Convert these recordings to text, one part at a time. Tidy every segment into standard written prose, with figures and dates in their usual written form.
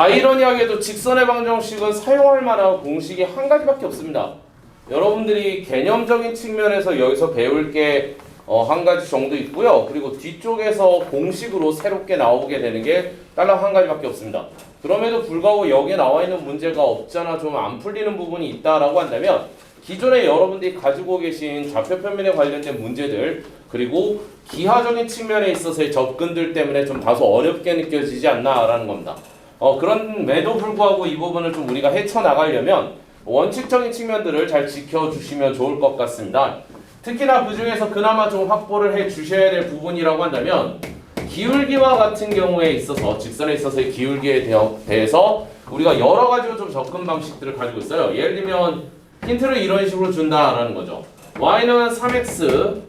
아이러니하게도 직선의 방정식은 사용할 만한 공식이 한 가지밖에 없습니다. 여러분들이 개념적인 측면에서 여기서 배울 게 한 가지 정도 있고요. 그리고 뒤쪽에서 공식으로 새롭게 나오게 되는 게 딸랑 한 가지밖에 없습니다. 그럼에도 불구하고 여기에 나와 있는 문제가 없잖아, 좀 안 풀리는 부분이 있다라고 한다면 기존에 여러분들이 가지고 계신 좌표편면에 관련된 문제들, 그리고 기하적인 측면에 있어서의 접근들 때문에 좀 다소 어렵게 느껴지지 않나라는 겁니다. 그런데도 불구하고 이 부분을 좀 우리가 헤쳐나가려면 원칙적인 측면들을 잘 지켜주시면 좋을 것 같습니다. 특히나 그 중에서 그나마 좀 확보를 해 주셔야 될 부분이라고 한다면 기울기와 같은 경우에 있어서, 직선에 있어서의 기울기에 대해서 우리가 여러 가지로 좀 접근 방식들을 가지고 있어요. 예를 들면 힌트를 이런 식으로 준다라는 거죠. y는 3x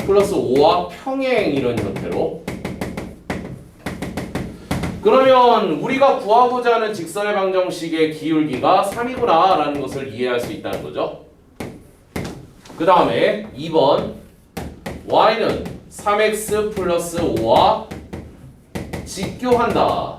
플러스 5와 평행, 이런 형태로. 그러면 우리가 구하고자 하는 직선의 방정식의 기울기가 3이구나 라는 것을 이해할 수 있다는 거죠. 그 다음에 2번 y는 3x 플러스 5와 직교한다.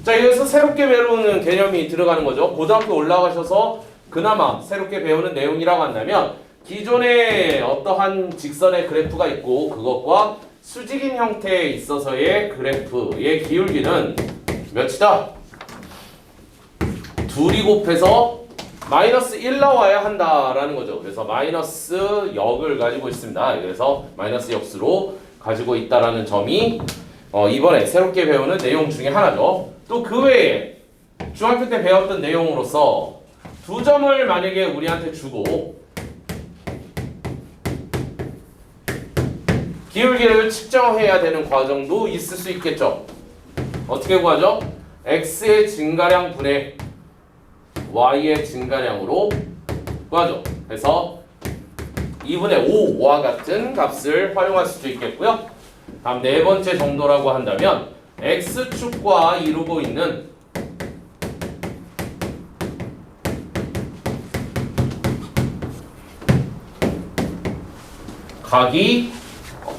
자, 여기서 새롭게 배우는 개념이 들어가는 거죠. 고등학교 올라가셔서 그나마 새롭게 배우는 내용이라고 한다면 기존에 어떠한 직선의 그래프가 있고 그것과 수직인 형태에 있어서의 그래프의 기울기는 몇이다? 둘이 곱해서 마이너스 1 나와야 한다라는 거죠. 그래서 마이너스 역을 가지고 있습니다. 그래서 마이너스 역수로 가지고 있다라는 점이 이번에 새롭게 배우는 내용 중에 하나죠. 또 그 외에 중학교 때 배웠던 내용으로서 두 점을 만약에 우리한테 주고 기울기를 측정해야 되는 과정도 있을 수 있겠죠. 어떻게 구하죠? x의 증가량 분의 y의 증가량으로 구하죠. 그래서 2분의 5와 같은 값을 활용할 수도 있겠고요. 다음 네 번째 정도라고 한다면 x축과 이루고 있는 각이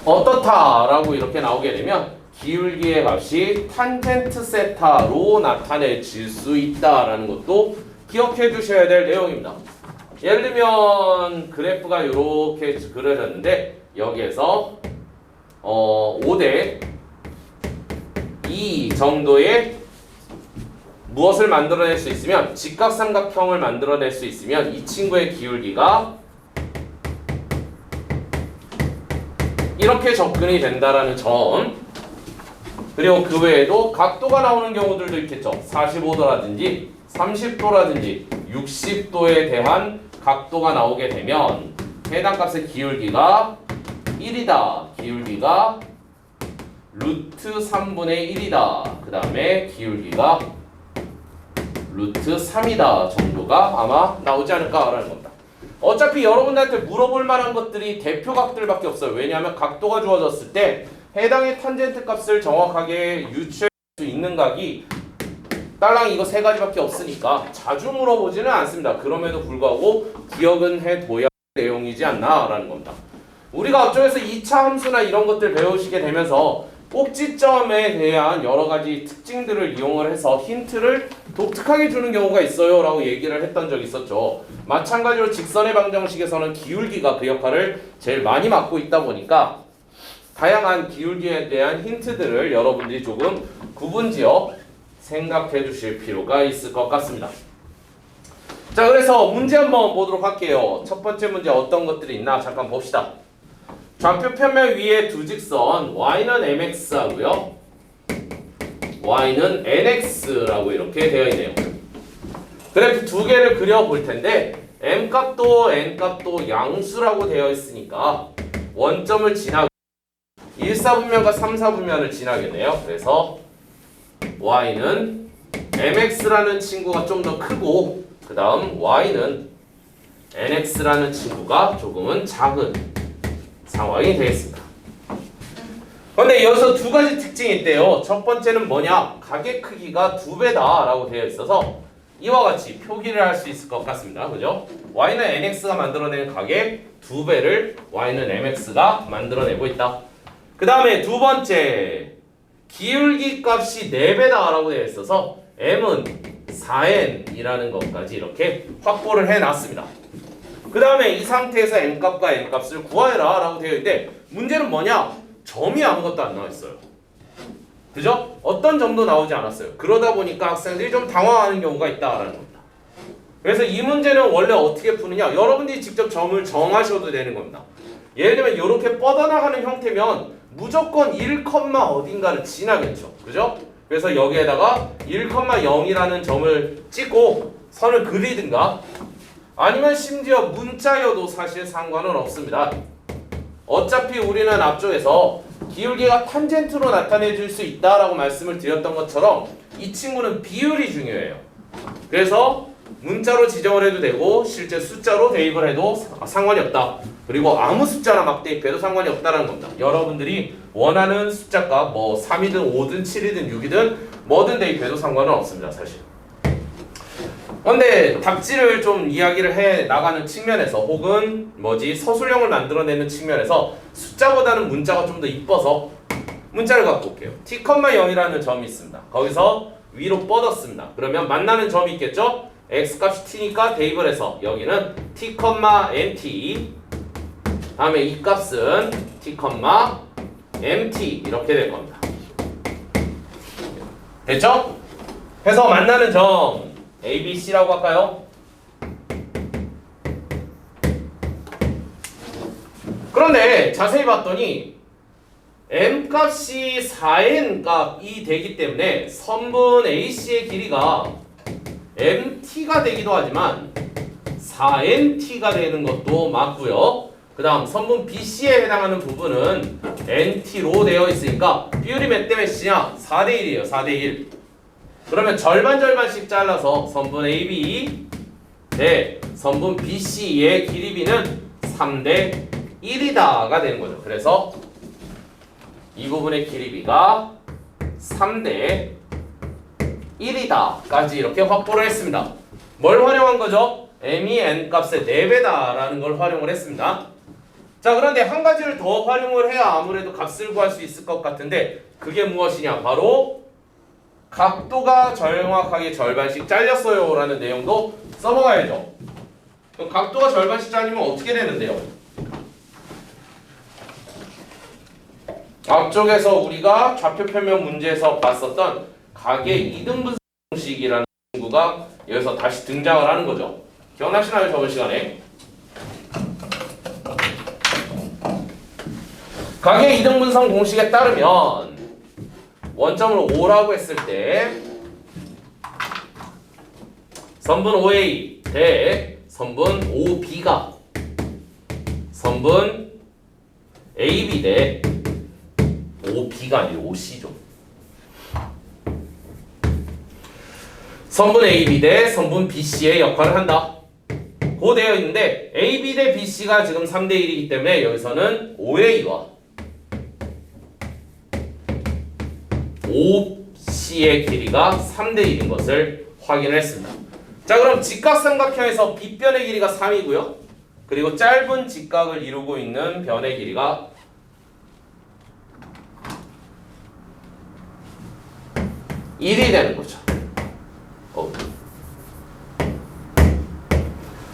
어떻다라고 이렇게 나오게 되면 기울기의 값이 탄젠트 세타로 나타내질 수 있다라는 것도 기억해 두셔야 될 내용입니다. 예를 들면 그래프가 이렇게 그려졌는데 여기에서 5대 2 정도의 무엇을 만들어낼 수 있으면, 직각삼각형을 만들어낼 수 있으면 이 친구의 기울기가 이렇게 접근이 된다라는 점, 그리고 그 외에도 각도가 나오는 경우들도 있겠죠. 45도라든지 30도라든지 60도에 대한 각도가 나오게 되면 해당 값의 기울기가 1이다. 기울기가 루트 3분의 1이다. 그 다음에 기울기가 루트 3이다 정도가 아마 나오지 않을까라는 겁니다. 어차피 여러분들한테 물어볼 만한 것들이 대표각들밖에 없어요. 왜냐하면 각도가 주어졌을 때 해당의 탄젠트 값을 정확하게 유추할 수 있는 각이 딸랑 이거 세 가지밖에 없으니까 자주 물어보지는 않습니다. 그럼에도 불구하고 기억은 해둬야 할 내용이지 않나라는 겁니다. 우리가 앞쪽에서 2차 함수나 이런 것들 배우시게 되면서 꼭지점에 대한 여러 가지 특징들을 이용을 해서 힌트를 독특하게 주는 경우가 있어요 라고 얘기를 했던 적이 있었죠. 마찬가지로 직선의 방정식에서는 기울기가 그 역할을 제일 많이 맡고 있다 보니까 다양한 기울기에 대한 힌트들을 여러분들이 조금 구분지어 생각해 주실 필요가 있을 것 같습니다. 자, 그래서 문제 한번 보도록 할게요. 첫 번째 문제 어떤 것들이 있나 잠깐 봅시다. 좌표 편면 위에 두 직선 y는 mx 하고요, y는 nx라고 이렇게 되어 있네요. 그래프 두 개를 그려 볼 텐데 m 값도 n 값도 양수라고 되어 있으니까 원점을 지나고 1사분면과 3사분면을 지나겠네요. 그래서 y는 mx라는 친구가 좀 더 크고 그 다음 y는 nx라는 친구가 조금은 작은 상황이 되겠습니다. 그런데 여기서 두 가지 특징이 있대요. 첫 번째는 뭐냐? 각의 크기가 2배다 라고 되어 있어서 이와 같이 표기를 할 수 있을 것 같습니다. 그죠? y는 nx가 만들어내는 각의 2배를 y는 mx가 만들어내고 있다. 그 다음에 두 번째, 기울기 값이 4배다 라고 되어 있어서 m은 4n이라는 것까지 이렇게 확보를 해놨습니다. 그 다음에 이 상태에서 m값과 n값을 구하여라 라고 되어 있는데 문제는 뭐냐? 점이 아무것도 안 나와 있어요. 그죠? 어떤 점도 나오지 않았어요. 그러다 보니까 학생들이 좀 당황하는 경우가 있다라는 겁니다. 그래서 이 문제는 원래 어떻게 푸느냐? 여러분들이 직접 점을 정하셔도 되는 겁니다. 예를 들면 이렇게 뻗어나가는 형태면 무조건 1, 어딘가를 지나겠죠. 그죠? 그래서 여기에다가 1,0이라는 점을 찍고 선을 그리든가 아니면 심지어 문자여도 사실 상관은 없습니다. 어차피 우리는 앞쪽에서 기울기가 탄젠트로 나타내 줄 수 있다라고 말씀을 드렸던 것처럼 이 친구는 비율이 중요해요. 그래서 문자로 지정을 해도 되고 실제 숫자로 대입을 해도 상관이 없다. 그리고 아무 숫자나 막 대입해도 상관이 없다는 겁니다. 여러분들이 원하는 숫자값 뭐 3이든 5든 7이든 6이든 뭐든 대입해도 상관은 없습니다. 사실. 근데 답지를 좀 이야기를 해 나가는 측면에서 혹은 서술형을 만들어내는 측면에서 숫자보다는 문자가 좀 더 이뻐서 문자를 갖고 올게요. t,0이라는 점이 있습니다. 거기서 위로 뻗었습니다. 그러면 만나는 점이 있겠죠? x값이 t니까 대입을 해서 여기는 t, nt 다음에 이 값은 t, mt 이렇게 될 겁니다. 됐죠? 해서 만나는 점 A, B, C라고 할까요? 그런데 자세히 봤더니 m값이 4n 값이 되기 때문에 선분 AC의 길이가 mt가 되기도 하지만 4nt가 되는 것도 맞고요. 그 다음 선분 BC에 해당하는 부분은 nt로 되어 있으니까 비율이 몇 대 몇이냐? 4대1이에요. 4대1. 그러면 절반씩 잘라서 선분 AB 대 선분 BC의 길이 B는 3대 1이다가 되는 거죠. 그래서 이 부분의 길이 B가 3대 1이다까지 이렇게 확보를 했습니다. 뭘 활용한 거죠? M이 N값의 4배다라는 걸 활용을 했습니다. 자, 그런데 한 가지를 더 활용을 해야 아무래도 값을 구할 수 있을 것 같은데 그게 무엇이냐? 바로 각도가 정확하게 절반씩 잘렸어요 라는 내용도 써먹어야죠. 그럼 각도가 절반씩 잘리면 어떻게 되는데요? 앞쪽에서 우리가 좌표표면 문제에서 봤었던 각의 이등분선 공식이라는 친구가 여기서 다시 등장을 하는 거죠. 기억나시나요? 저번 시간에 각의 이등분선 공식에 따르면 원점을 5라고 했을 때 선분 OA 대 선분 OB가 선분 AB 대 OB가 아니고 OC죠. 선분 AB 대 선분 BC의 역할을 한다. 고 되어 있는데 AB 대 BC가 지금 3대 1이기 때문에 여기서는 OA와 OC의 길이가 3대 1인 것을 확인을 했습니다. 자, 그럼 직각삼각형에서 빗변의 길이가 3이고요. 그리고 짧은 직각을 이루고 있는 변의 길이가 1이 되는 거죠.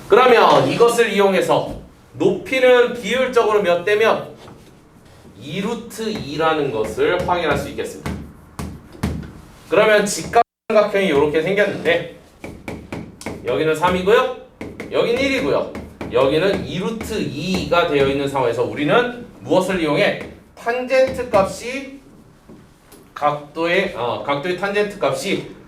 그러면 이것을 이용해서 높이는 비율적으로 몇 대면 2루트 2라는 것을 확인할 수 있겠습니다. 그러면 직각삼각형이 이렇게 생겼는데 여기는 3이고요. 여기는 1이고요. 여기는 2루트 2가 되어 있는 상황에서 우리는 무엇을 이용해? 탄젠트 값이 각도의 탄젠트 값이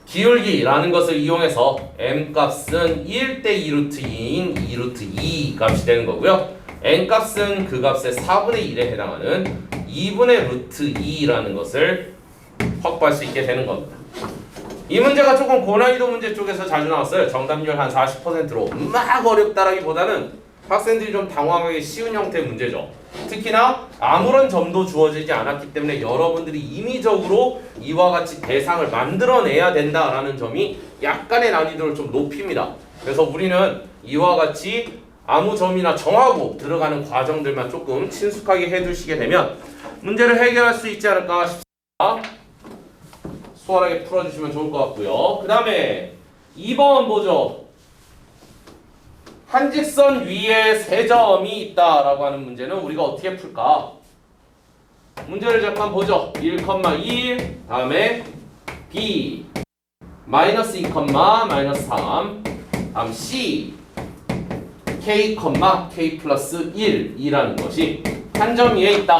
기울기라는 것을 이용해서 m 값은 1대 2루트 2인 2루트 2 값이 되는 거고요. n 값은 그 값의 4분의 1에 해당하는 2분의 루트 2라는 것을 확보할 수 있게 되는 겁니다. 이 문제가 조금 고난이도 문제 쪽에서 자주 나왔어요. 정답률 한 40%로 막 어렵다라기보다는 학생들이 좀 당황하기 쉬운 형태의 문제죠. 특히나 아무런 점도 주어지지 않았기 때문에 여러분들이 임의적으로 이와 같이 대상을 만들어내야 된다라는 점이 약간의 난이도를 좀 높입니다. 그래서 우리는 이와 같이 아무 점이나 정하고 들어가는 과정들만 조금 친숙하게 해두시게 되면 문제를 해결할 수 있지 않을까 싶습니다. 수월하게 풀어주시면 좋을 것 같고요. 그 다음에 2번 보죠. 한 직선 위에 세 점이 있다라고 하는 문제는 우리가 어떻게 풀까? 문제를 잠깐 보죠. 1,1 다음에 B 마이너스 2, 마이너스 3 다음 C K, K 플러스 1이라는 것이 한 점 위에 있다.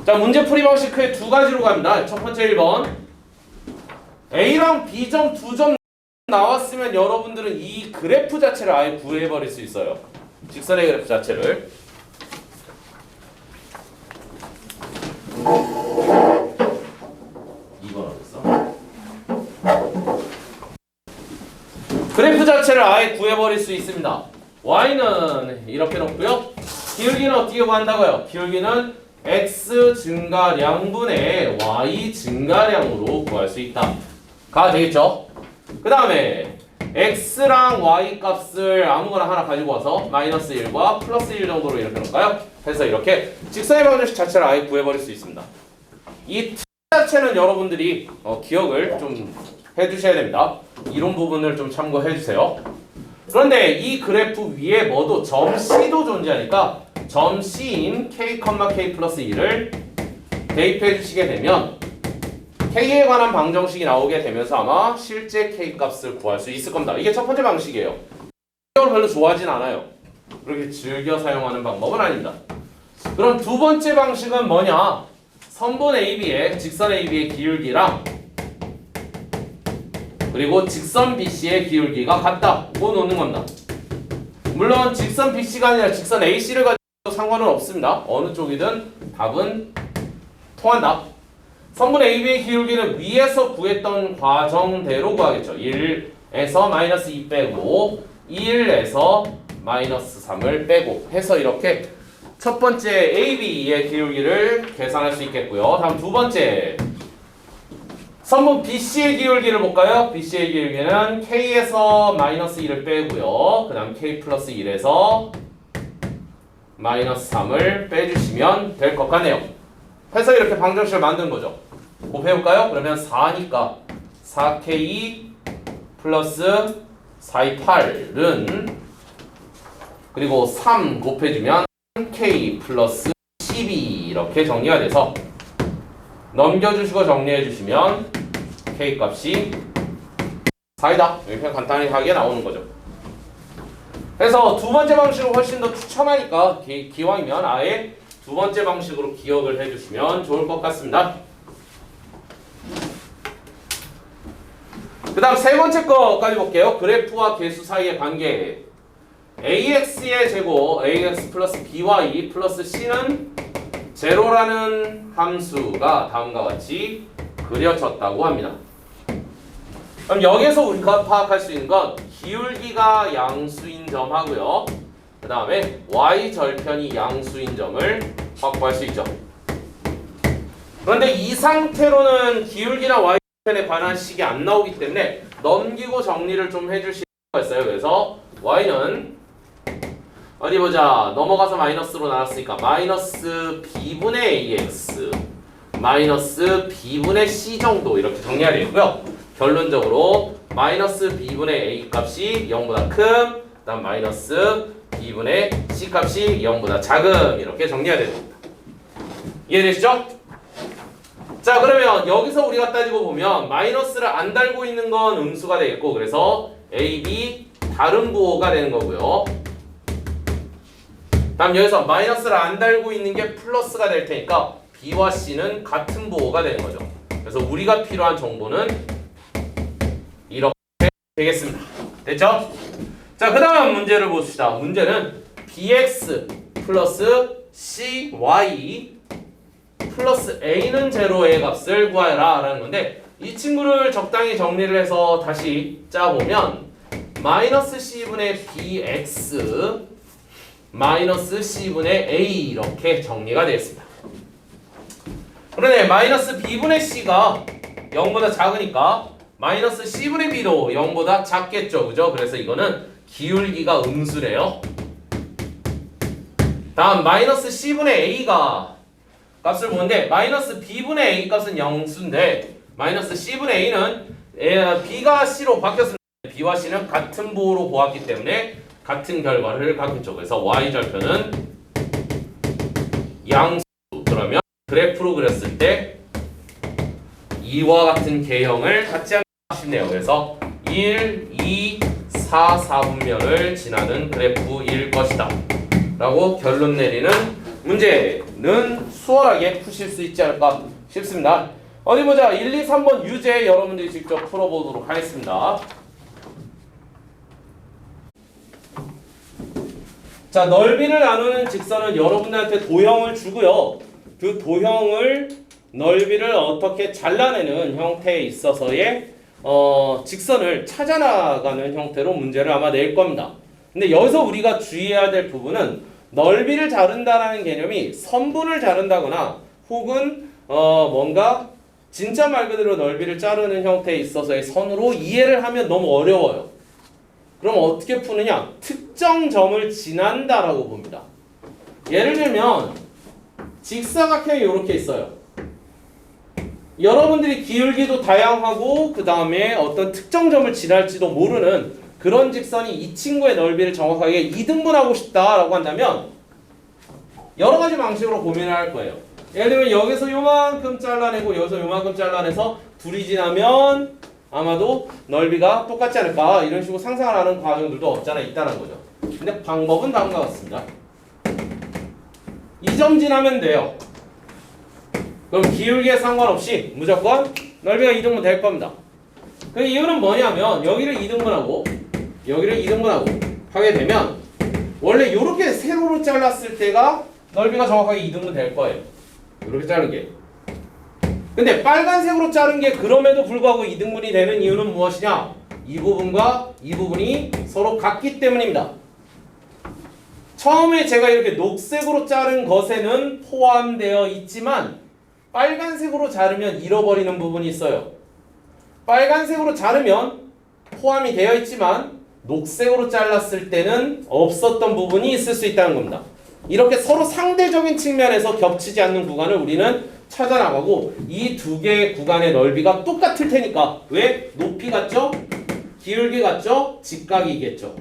자, 문제 풀이 방식 크게 두 가지로 갑니다. 첫 번째 1번 A랑 B점 두 점 나왔으면 여러분들은 이 그래프 자체를 아예 구해버릴 수 있어요. 직선의 그래프 자체를. 그래프 자체를 아예 구해버릴 수 있습니다. y는 이렇게 놓고요. 기울기는 어떻게 구한다고요? 기울기는 x 증가량분의 y 증가량으로 구할 수 있다. 가 되겠죠? 그 다음에 x랑 y 값을 아무거나 하나 가지고 와서 마이너스 1과 플러스 1 정도로 이렇게 놓을까요? 해서 이렇게 직선의 방정식 자체를 아예 구해버릴 수 있습니다. 이 t 자체는 여러분들이 기억을 좀 해주셔야 됩니다. 이론 부분을 좀 참고해 주세요. 그런데 이 그래프 위에 뭐도 점 C도 존재하니까 점 C인 K, K 플러스 1을 대입해 주시게 되면 K에 관한 방정식이 나오게 되면서 아마 실제 K 값을 구할 수 있을 겁니다. 이게 첫 번째 방식이에요. 이걸 별로 좋아하진 않아요. 그렇게 즐겨 사용하는 방법은 아닙니다. 그럼 두 번째 방식은 뭐냐? 선분 AB의 직선 AB의 기울기랑 그리고 직선 BC의 기울기가 같다. 고 놓는 겁니다. 물론 직선 BC가 아니라 직선 AC를 가지고 상관은 없습니다. 어느 쪽이든 답은 통한다. 선분 AB의 기울기는 위에서 구했던 과정대로 구하겠죠. 1에서 마이너스 2 빼고 1에서 마이너스 3을 빼고 해서 이렇게 첫 번째 AB의 기울기를 계산할 수 있겠고요. 다음 두 번째 선분 BC의 기울기를 볼까요? BC의 기울기는 K에서 마이너스 1을 빼고요. 그 다음 K 플러스 1에서 마이너스 3을 빼주시면 될 것 같네요. 해서 이렇게 방정식을 만든 거죠. 곱해볼까요? 그러면 4니까 4K 플러스 428은 그리고 3 곱해주면 K 플러스 12 이렇게 정리가 돼서 넘겨주시고 정리해주시면 K 값이 4이다. 이렇게 간단하게 나오는 거죠. 그래서 두 번째 방식을 훨씬 더 추천하니까 기왕이면 아예 두 번째 방식으로 기억을 해주시면 좋을 것 같습니다. 그 다음 세 번째 거까지 볼게요. 그래프와 계수 사이의 관계. AX의 제곱, AX 플러스 BY 플러스 C는 제로라는 함수가 다음과 같이 그려졌다고 합니다. 그럼 여기서 우리가 파악할 수 있는 건 기울기가 양수인 점하고요. 그 다음에 y절편이 양수인 점을 확보할 수 있죠. 그런데 이 상태로는 기울기나 y절편에 관한 식이 안 나오기 때문에 넘기고 정리를 좀 해주실 필요가 있어요. 그래서 y는 어디 보자. 넘어가서 마이너스로 나눴으니까 마이너스 b분의 ax 마이너스 b분의 c 정도 이렇게 정리해야 되고요. 결론적으로 마이너스 b분의 a 값이 0보다 큰, 그 다음 마이너스 b분의 c 값이 0보다 작은 이렇게 정리해야 됩니다. 이해되시죠? 자, 그러면 여기서 우리가 따지고 보면 마이너스를 안 달고 있는 건 음수가 되겠고, 그래서 a, b 다른 부호가 되는 거고요. 다음 여기서 마이너스를 안 달고 있는 게 플러스가 될 테니까 b와 c는 같은 부호가 되는 거죠. 그래서 우리가 필요한 정보는 이렇게 되겠습니다. 됐죠? 자, 그 다음 문제를 봅시다. 문제는 bx 플러스 cy 플러스 a는 제로의 값을 구하라 라는 건데, 이 친구를 적당히 정리를 해서 다시 짜보면 마이너스 c분의 bx 마이너스 c분의 a 이렇게 정리가 되었습니다. 그러네, 마이너스 b분의 c가 0보다 작으니까 마이너스 c분의 b도 0보다 작겠죠. 그죠? 그래서 이거는 기울기가 음수래요. 다음 마이너스 c분의 a가 값을 보는데 마이너스 b분의 a 값은 0수인데 마이너스 c분의 a는 b가 c로 바뀌었습니다. b와 c는 같은 부호로 보았기 때문에 같은 결과를 갖겠죠. 그래서 y절편은 양수. 그러면 그래프로 그렸을 때 이와 같은 개형을 갖지 않나 싶네요. 그래서 1, 2, 4, 4분면을 지나는 그래프일 것이다 라고 결론 내리는 문제는 수월하게 푸실 수 있지 않을까 싶습니다. 어디 보자. 1, 2, 3번 유제 여러분들이 직접 풀어보도록 하겠습니다. 자, 넓이를 나누는 직선은 여러분들한테 도형을 주고요. 그 도형을 넓이를 어떻게 잘라내는 형태에 있어서의 직선을 찾아나가는 형태로 문제를 아마 낼 겁니다. 근데 여기서 우리가 주의해야 될 부분은 넓이를 자른다라는 개념이 선분을 자른다거나 혹은 뭔가 진짜 말 그대로 넓이를 자르는 형태에 있어서의 선으로 이해를 하면 너무 어려워요. 그럼 어떻게 푸느냐? 특정 점을 지난다라고 봅니다. 예를 들면 직사각형이 이렇게 있어요. 여러분들이 기울기도 다양하고 그 다음에 어떤 특정 점을 지날지도 모르는 그런 직선이 이 친구의 넓이를 정확하게 2등분하고 싶다라고 한다면 여러 가지 방식으로 고민을 할 거예요. 예를 들면 여기서 요만큼 잘라내고 여기서 요만큼 잘라내서 둘이 지나면 아마도 넓이가 똑같지 않을까 이런 식으로 상상을 하는 과정들도 없잖아 있다는 거죠. 근데 방법은 다음과 같습니다. 이 점 지나면 돼요. 그럼 기울기에 상관없이 무조건 넓이가 2등분 될 겁니다. 그 이유는 뭐냐면 여기를 2등분하고 여기를 2등분하고 하게 되면 원래 이렇게 세로로 잘랐을 때가 넓이가 정확하게 2등분 될 거예요. 이렇게 자른 게. 근데 빨간색으로 자른 게 그럼에도 불구하고 2등분이 되는 이유는 무엇이냐? 이 부분과 이 부분이 서로 같기 때문입니다. 처음에 제가 이렇게 녹색으로 자른 것에는 포함되어 있지만 빨간색으로 자르면 잃어버리는 부분이 있어요. 빨간색으로 자르면 포함이 되어 있지만 녹색으로 잘랐을 때는 없었던 부분이 있을 수 있다는 겁니다. 이렇게 서로 상대적인 측면에서 겹치지 않는 구간을 우리는 찾아나가고 이 두 개의 구간의 넓이가 똑같을 테니까 왜? 높이 같죠? 기울기 같죠? 직각이겠죠.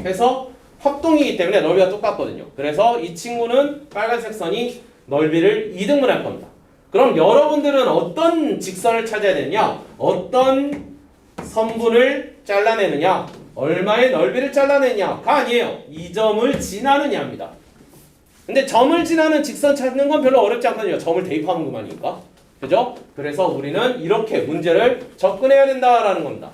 해서 합동이기 때문에 넓이가 똑같거든요. 그래서 이 친구는 빨간색 선이 넓이를 2등분할 겁니다. 그럼 여러분들은 어떤 직선을 찾아야 되느냐? 어떤 선분을 잘라내느냐? 얼마의 넓이를 잘라내느냐가 아니에요. 이 점을 지나느냐입니다. 근데 점을 지나는 직선 찾는 건 별로 어렵지 않거든요. 점을 대입하는 것만이니까. 그죠? 그래서 우리는 이렇게 문제를 접근해야 된다라는 겁니다.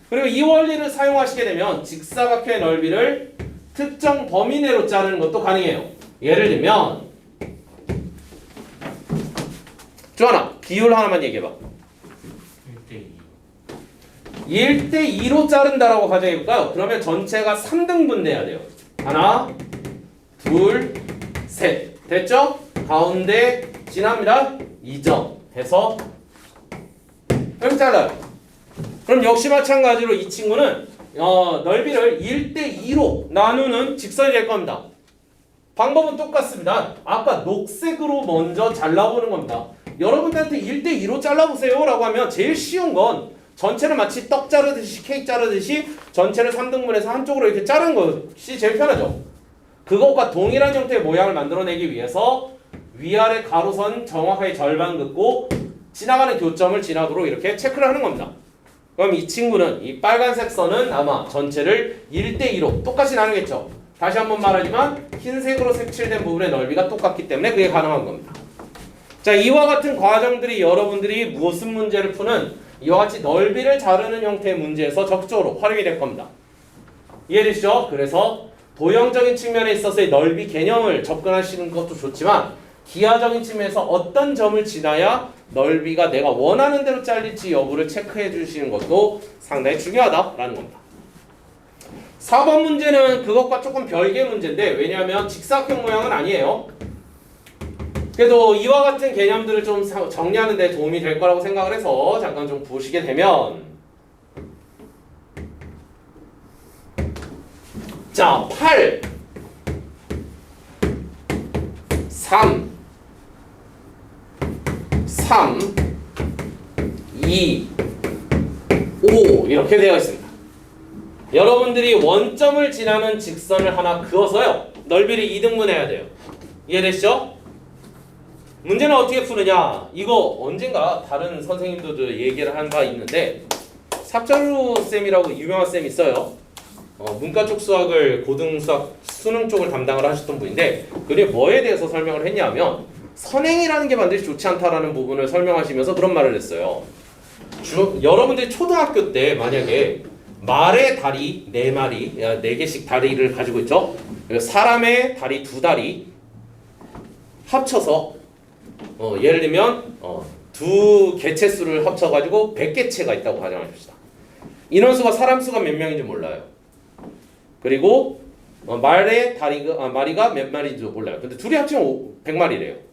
그리고 이 원리를 사용하시게 되면 직사각형의 넓이를 특정 범위 내로 자르는 것도 가능해요. 예를 들면 조하나 비율 하나만 얘기해봐. 1대2로 자른다라고 가정해볼까요? 그러면 전체가 3등분 돼야 돼요. 하나, 둘, 셋. 됐죠? 가운데 지납니다. 2점 해서 이렇게 잘라요. 그럼 역시 마찬가지로 이 친구는 넓이를 1대2로 나누는 직선이 될 겁니다. 방법은 똑같습니다. 아까 녹색으로 먼저 잘라보는 겁니다. 여러분들한테 1대2로 잘라보세요 라고 하면 제일 쉬운 건 전체를 마치 떡 자르듯이 케이크 자르듯이 전체를 3등분해서 한쪽으로 이렇게 자르는 것이 제일 편하죠. 그것과 동일한 형태의 모양을 만들어내기 위해서 위아래 가로선 정확하게 절반 긋고 지나가는 교점을 지나도록 이렇게 체크를 하는 겁니다. 그럼 이 친구는 이 빨간색 선은 아마 전체를 1대2로 똑같이 나누겠죠. 다시 한번 말하지만 흰색으로 색칠된 부분의 넓이가 똑같기 때문에 그게 가능한 겁니다. 자, 이와 같은 과정들이 여러분들이 무슨 문제를 푸는 이와 같이 넓이를 자르는 형태의 문제에서 적극적으로 활용이 될 겁니다. 이해되시죠? 그래서 도형적인 측면에 있어서의 넓이 개념을 접근하시는 것도 좋지만 기하적인 측면에서 어떤 점을 지나야 넓이가 내가 원하는 대로 잘릴지 여부를 체크해 주시는 것도 상당히 중요하다라는 겁니다. 4번 문제는 그것과 조금 별개의 문제인데 왜냐하면 직사각형 모양은 아니에요. 그래도 이와 같은 개념들을 좀 정리하는 데 도움이 될 거라고 생각을 해서 잠깐 좀 보시게 되면 자, 8 3 3, 2, 5 이렇게 되어 있습니다. 여러분들이 원점을 지나는 직선을 하나 그어서요. 넓이를 2등분해야 돼요. 이해되시죠? 문제는 어떻게 푸느냐? 이거 언젠가 다른 선생님들도 얘기를 한 바 있는데 삽자루 쌤이라고 유명한 쌤 있어요. 문과 쪽 수학을 고등 수학 수능 쪽을 담당을 하셨던 분인데 그게 뭐에 대해서 설명을 했냐면 선행이라는 게 반드시 좋지 않다라는 부분을 설명하시면서 그런 말을 했어요. 여러분들이 초등학교 때 만약에 말의 다리 4마리, 4개씩 다리를 가지고 있죠. 사람의 다리 2다리 합쳐서 예를 들면 두 개체수를 합쳐가지고 100개체가 있다고 가정합시다. 인원수가 사람 수가 몇 명인지 몰라요. 그리고 말의 마리가 몇 마리인지 몰라요. 근데 둘이 합치면 100마리래요.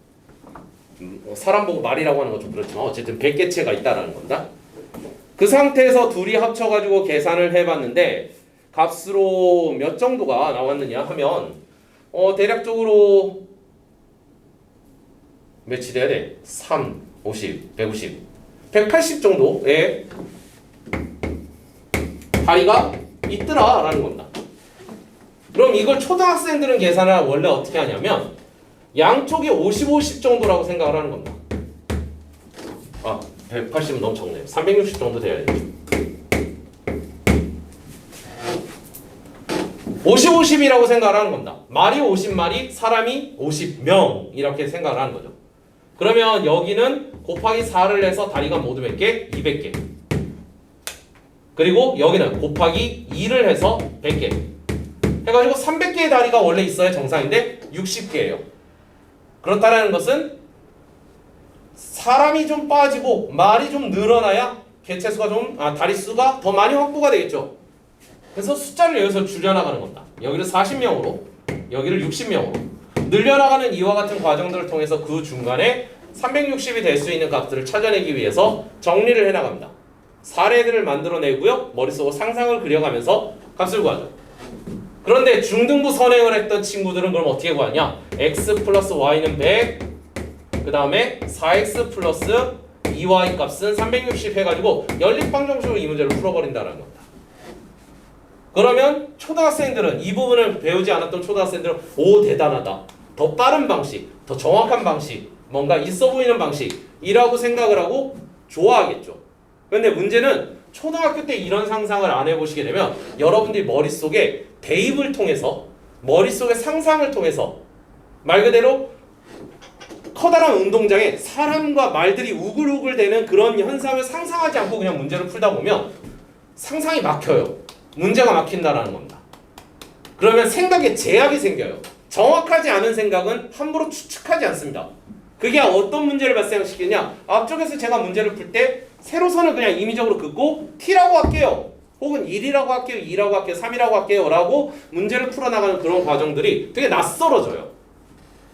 사람 보고 말이라고 하는 건 좀 그렇지만 어쨌든 100개체가 있다라는 겁니다. 그 상태에서 둘이 합쳐가지고 계산을 해봤는데 값으로 몇 정도가 나왔느냐 하면 대략적으로 며칠 해야 돼? 3, 50, 150, 180 정도의 다리가 있더라라는 겁니다. 그럼 이걸 초등학생들은 계산을 원래 어떻게 하냐면 양쪽이 50, 50 정도라고 생각을 하는 겁니다. 180은 너무 적네요. 360 정도 돼야 돼요. 50, 50이라고 생각을 하는 겁니다. 말이 50마리, 사람이 50명 이렇게 생각을 하는 거죠. 그러면 여기는 곱하기 4를 해서 다리가 모두 몇 개? 200개. 그리고 여기는 곱하기 2를 해서 100개. 해가지고 300개의 다리가 원래 있어야 정상인데 60개예요. 그렇다는 것은 사람이 좀 빠지고 말이 좀 늘어나야 개체수가 다리수가 더 많이 확보가 되겠죠. 그래서 숫자를 여기서 줄여나가는 겁니다. 여기를 40명으로 여기를 60명으로 늘려나가는 이와 같은 과정들을 통해서 그 중간에 360이 될 수 있는 값들을 찾아내기 위해서 정리를 해나갑니다. 사례들을 만들어내고요. 머릿속으로 상상을 그려가면서 값을 구하죠. 그런데 중등부 선행을 했던 친구들은 그럼 어떻게 구하냐? x 플러스 y는 100, 그 다음에 4x 플러스 2y 값은 360 해가지고 연립방정식으로 이 문제를 풀어버린다는 겁니다. 그러면 초등학생들은 이 부분을 배우지 않았던 초등학생들은 오 대단하다. 더 빠른 방식, 더 정확한 방식, 뭔가 있어 보이는 방식이라고 생각을 하고 좋아하겠죠. 그런데 문제는 초등학교 때 이런 상상을 안 해보시게 되면 여러분들이 머릿속에 대입을 통해서 머릿속에 상상을 통해서 말 그대로 커다란 운동장에 사람과 말들이 우글우글 되는 그런 현상을 상상하지 않고 그냥 문제를 풀다 보면 상상이 막혀요. 문제가 막힌다라는 겁니다. 그러면 생각에 제약이 생겨요. 정확하지 않은 생각은 함부로 추측하지 않습니다. 그게 어떤 문제를 발생시키냐? 앞쪽에서 제가 문제를 풀 때 세로선을 그냥 임의적으로 긋고 t라고 할게요. 혹은 1이라고 할게요. 2라고 할게요. 3이라고 할게요. 라고 문제를 풀어나가는 그런 과정들이 되게 낯설어져요.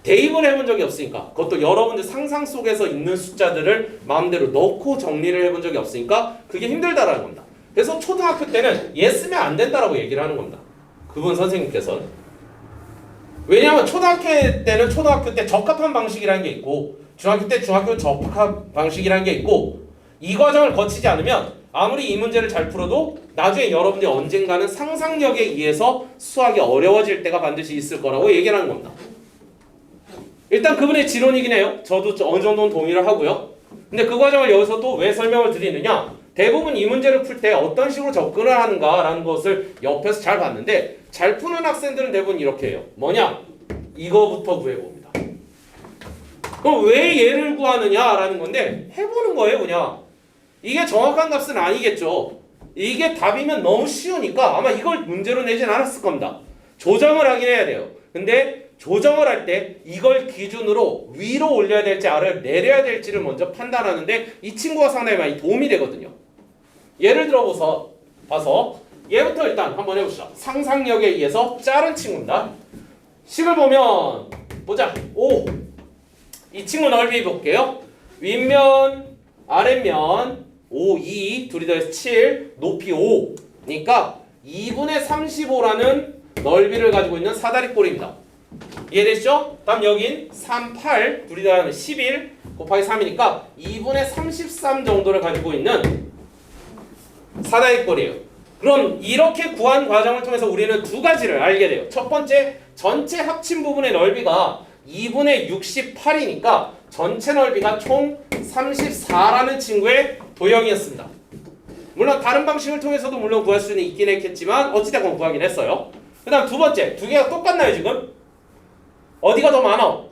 대입을 해본 적이 없으니까 그것도 여러분들 상상 속에서 있는 숫자들을 마음대로 넣고 정리를 해본 적이 없으니까 그게 힘들다라는 겁니다. 그래서 초등학교 때는 얘 쓰면 안 된다라고 얘기를 하는 겁니다. 그분 선생님께서는. 왜냐하면 초등학교 때는 초등학교 때 적합한 방식이라는 게 있고 중학교 때 중학교 적합한 방식이라는 게 있고 이 과정을 거치지 않으면 아무리 이 문제를 잘 풀어도 나중에 여러분들이 언젠가는 상상력에 의해서 수학이 어려워질 때가 반드시 있을 거라고 얘기를 하는 겁니다. 일단 그분의 지론이긴 해요. 저도 어느 정도는 동의를 하고요. 근데 그 과정을 여기서 또 왜 설명을 드리느냐? 대부분 이 문제를 풀 때 어떤 식으로 접근을 하는가라는 것을 옆에서 잘 봤는데 잘 푸는 학생들은 대부분 이렇게 해요. 뭐냐? 이거부터 구해봅니다. 그럼 왜 얘를 구하느냐라는 건데 해보는 거예요 그냥. 이게 정확한 값은 아니겠죠. 이게 답이면 너무 쉬우니까 아마 이걸 문제로 내진 않았을 겁니다. 조정을 하긴 해야 돼요. 근데 조정을 할 때 이걸 기준으로 위로 올려야 될지 아래로 내려야 될지를 먼저 판단하는데 이 친구가 상당히 많이 도움이 되거든요. 예를 들어 봐서 얘부터 일단 한번 해봅시다. 상상력에 의해서 자른 친구입니다. 식을 보면 보자. 5. 이 친구 넓이 볼게요. 윗면 아랫면 5, 2 둘이 더해서 7 높이 5니까 2분의 35라는 넓이를 가지고 있는 사다리꼴입니다. 이해되시죠? 다음 여긴 3, 8 둘이 더하면 11 곱하기 3이니까 2분의 33 정도를 가지고 있는 사다리꼴이에요. 그럼 이렇게 구한 과정을 통해서 우리는 두 가지를 알게 돼요. 첫 번째, 전체 합친 부분의 넓이가 2분의 68이니까 전체 넓이가 총 34라는 친구의 도형이었습니다. 물론 다른 방식을 통해서도 물론 구할 수는 있긴 했겠지만 어찌됐건 구하긴 했어요. 그 다음 두 번째, 두 개가 똑같나요 지금? 어디가 더 많아?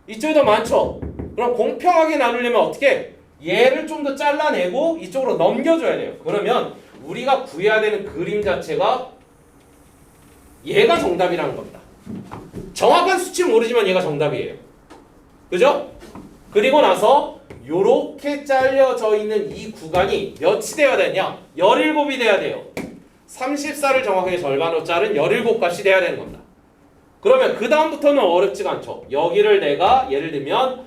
이쪽이 더 많죠? 그럼 공평하게 나누려면 어떻게? 얘를 좀 더 잘라내고 이쪽으로 넘겨줘야 돼요. 그러면 우리가 구해야 되는 그림 자체가 얘가 정답이라는 겁니다. 정확한 수치는 모르지만 얘가 정답이에요. 그죠? 그리고 나서 요렇게 잘려져 있는 이 구간이 몇이 돼야 되냐? 17이 돼야 돼요. 34를 정확하게 절반으로 자른 17값이 돼야 되는 겁니다. 그러면 그 다음부터는 어렵지가 않죠. 여기를 내가 예를 들면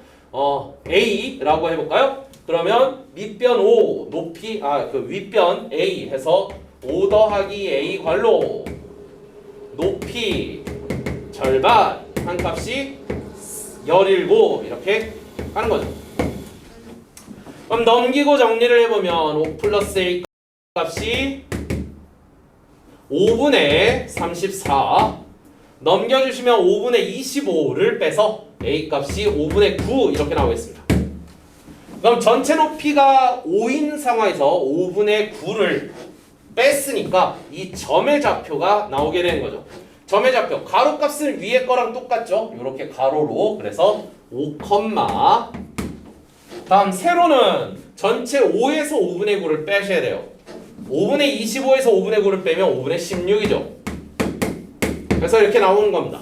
A라고 해볼까요? 그러면 밑변 5 높이 그 윗변 A 해서 5 더하기 A 괄호 높이 절반 한 값이 17 이렇게 하는 거죠. 그럼 넘기고 정리를 해보면 5 플러스 A 값이 5분의 34 넘겨주시면 5분의 25를 빼서 A 값이 5분의 9 이렇게 나오겠습니다. 그럼 전체 높이가 5인 상황에서 5분의 9를 뺐으니까 이 점의 좌표가 나오게 되는 거죠. 점의 좌표, 가로값은 위에 거랑 똑같죠. 이렇게 가로로, 그래서 5, 다음 세로는 전체 5에서 5분의 9를 빼셔야 돼요. 5분의 25에서 5분의 9를 빼면 5분의 16이죠. 그래서 이렇게 나오는 겁니다.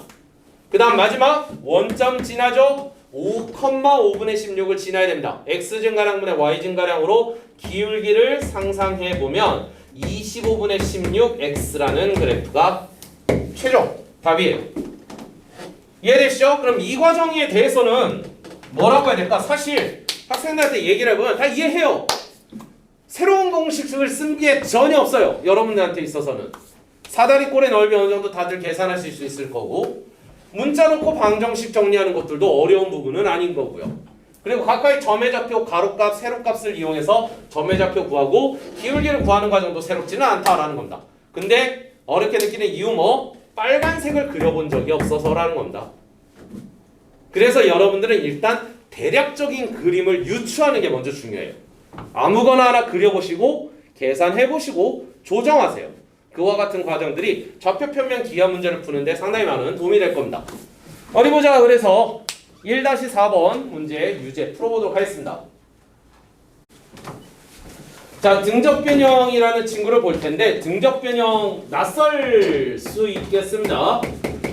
그 다음 마지막 원점 지나죠. 5,5분의 16을 지나야 됩니다. x 증가량분의 y 증가량으로 기울기를 상상해보면 25분의 16 x라는 그래프가 최종 답이에요. 이해되시죠? 그럼 이 과정에 대해서는 뭐라고 해야 될까? 사실 학생들한테 얘기를 해보면 다 이해해요. 새로운 공식을 쓴 게 전혀 없어요. 여러분들한테 있어서는. 사다리꼴의 넓이 어느 정도 다들 계산하실 수 있을 거고, 문자 놓고 방정식 정리하는 것들도 어려운 부분은 아닌 거고요. 그리고 각각의 점의 좌표, 가로값, 세로값을 이용해서 점의 좌표 구하고 기울기를 구하는 과정도 새롭지는 않다라는 겁니다. 근데 어렵게 느끼는 이유 빨간색을 그려본 적이 없어서라는 겁니다. 그래서 여러분들은 일단 대략적인 그림을 유추하는 게 먼저 중요해요. 아무거나 하나 그려보시고 계산해보시고 조정하세요. 그와 같은 과정들이 좌표 평면 기하 문제를 푸는데 상당히 많은 도움이 될 겁니다. 어디 보자. 그래서 1-4번 문제 유제 풀어보도록 하겠습니다. 자, 등적변형이라는 친구를 볼 텐데 등적변형 낯설 수 있겠습니다.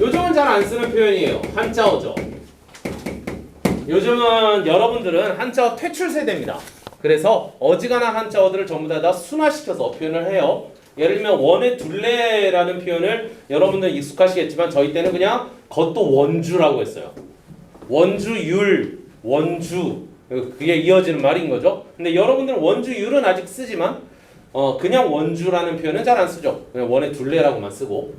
요즘은 잘 안 쓰는 표현이에요. 한자어죠. 요즘은 여러분들은 한자어 퇴출 세대입니다. 그래서 어지간한 한자어들을 전부 다 순화시켜서 표현을 해요. 예를 들면 원의 둘레라는 표현을 여러분들 익숙하시겠지만 저희 때는 그냥 그것도 원주라고 했어요. 원주율, 원주 그게 이어지는 말인 거죠. 근데 여러분들은 원주율은 아직 쓰지만 그냥 원주라는 표현은 잘 안 쓰죠. 그냥 원의 둘레라고만 쓰고.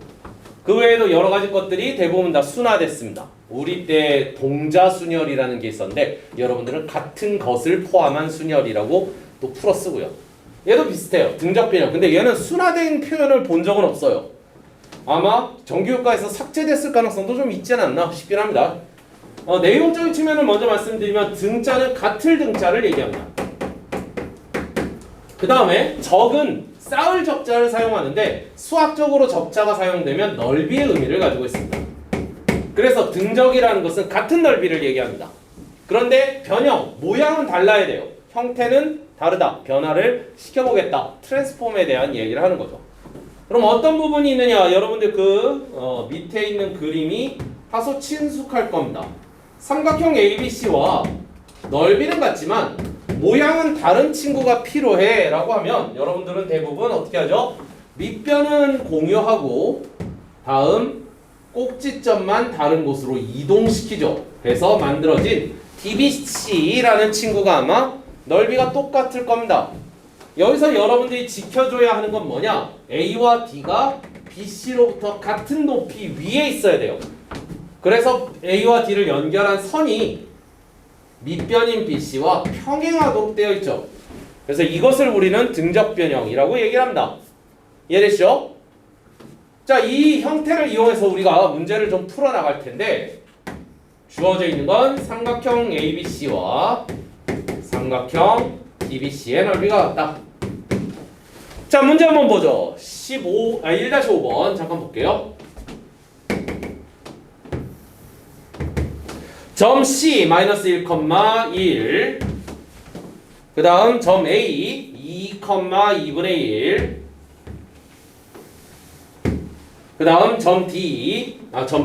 그 외에도 여러 가지 것들이 대부분 다 순화됐습니다. 우리 때 동자순열이라는 게 있었는데 여러분들은 같은 것을 포함한 순열이라고 또 풀어 쓰고요. 얘도 비슷해요. 등적변형. 근데 얘는 순화된 표현을 본 적은 없어요. 아마 정규교과에서 삭제됐을 가능성도 좀 있지 않았나 싶긴 합니다. 내용적인 측면을 먼저 말씀드리면 등자는 같을 등자를 얘기합니다. 그 다음에 적은 쌓을 적자를 사용하는데 수학적으로 적자가 사용되면 넓이의 의미를 가지고 있습니다. 그래서 등적이라는 것은 같은 넓이를 얘기합니다. 그런데 변형, 모양은 달라야 돼요. 형태는 다르다. 변화를 시켜보겠다. 트랜스폼에 대한 얘기를 하는 거죠. 그럼 어떤 부분이 있느냐? 여러분들 밑에 있는 그림이 다소 친숙할 겁니다. 삼각형 ABC와 넓이는 같지만 모양은 다른 친구가 필요해 라고 하면 여러분들은 대부분 어떻게 하죠? 밑변은 공유하고 다음 꼭지점만 다른 곳으로 이동시키죠. 그래서 만들어진 DBC라는 친구가 아마 넓이가 똑같을 겁니다. 여기서 여러분들이 지켜줘야 하는 건 뭐냐? A와 D가 BC로부터 같은 높이 위에 있어야 돼요. 그래서 A와 D를 연결한 선이 밑변인 BC와 평행하도록 되어 있죠. 그래서 이것을 우리는 등적변형이라고 얘기를 합니다. 이해되시죠? 자, 이 형태를 이용해서 우리가 문제를 좀 풀어나갈 텐데 주어져 있는 건 삼각형 ABC와 삼각형 DBC의 넓이가 같다. 자, 문제 한번 보죠. 1-5번 잠깐 볼게요. 점 C -1,1 그 다음 점 A 2,2분의 1 그 다음 점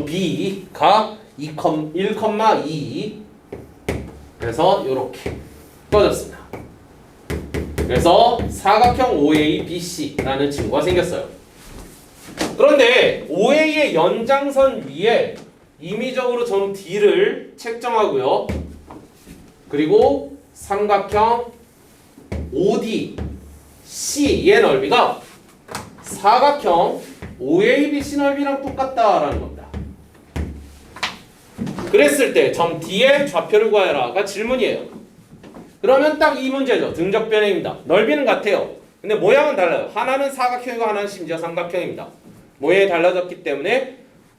B가 1,2 그래서 이렇게 떠졌습니다. 그래서 사각형 OABC라는 친구가 생겼어요. 그런데 OA의 연장선 위에 임의적으로 점 D를 책정하고요. 그리고 삼각형 ODC의 넓이가 사각형 OABC 넓이랑 똑같다라는 겁니다. 그랬을 때 점 D의 좌표를 구하여라가 질문이에요. 그러면 딱 이 문제죠. 등적변형입니다. 넓이는 같아요. 근데 모양은 달라요. 하나는 사각형이고 하나는 심지어 삼각형입니다. 모양이 달라졌기 때문에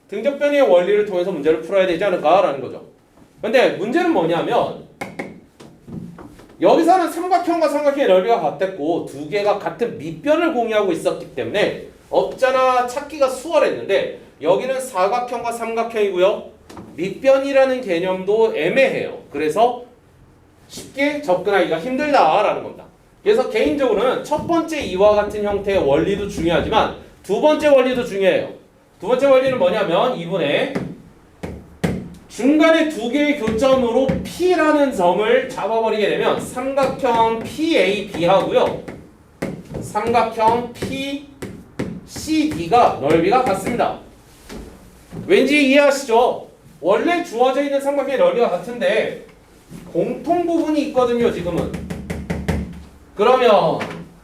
등적변형의 원리를 통해서 문제를 풀어야 되지 않을까라는 거죠. 근데 문제는 뭐냐면 여기서는 삼각형과 삼각형의 넓이가 같았고 두 개가 같은 밑변을 공유하고 있었기 때문에 없잖아 찾기가 수월했는데 여기는 사각형과 삼각형이고요. 밑변이라는 개념도 애매해요. 그래서 쉽게 접근하기가 힘들다라는 겁니다. 그래서 개인적으로는 첫 번째 이와 같은 형태의 원리도 중요하지만 두 번째 원리도 중요해요. 두 번째 원리는 뭐냐면 이분의 중간에 두 개의 교점으로 P라는 점을 잡아버리게 되면 삼각형 PAB 하고요. 삼각형 PCD가 넓이가 같습니다. 왠지 이해하시죠? 원래 주어져 있는 삼각형의 넓이가 같은데 공통 부분이 있거든요, 지금은. 그러면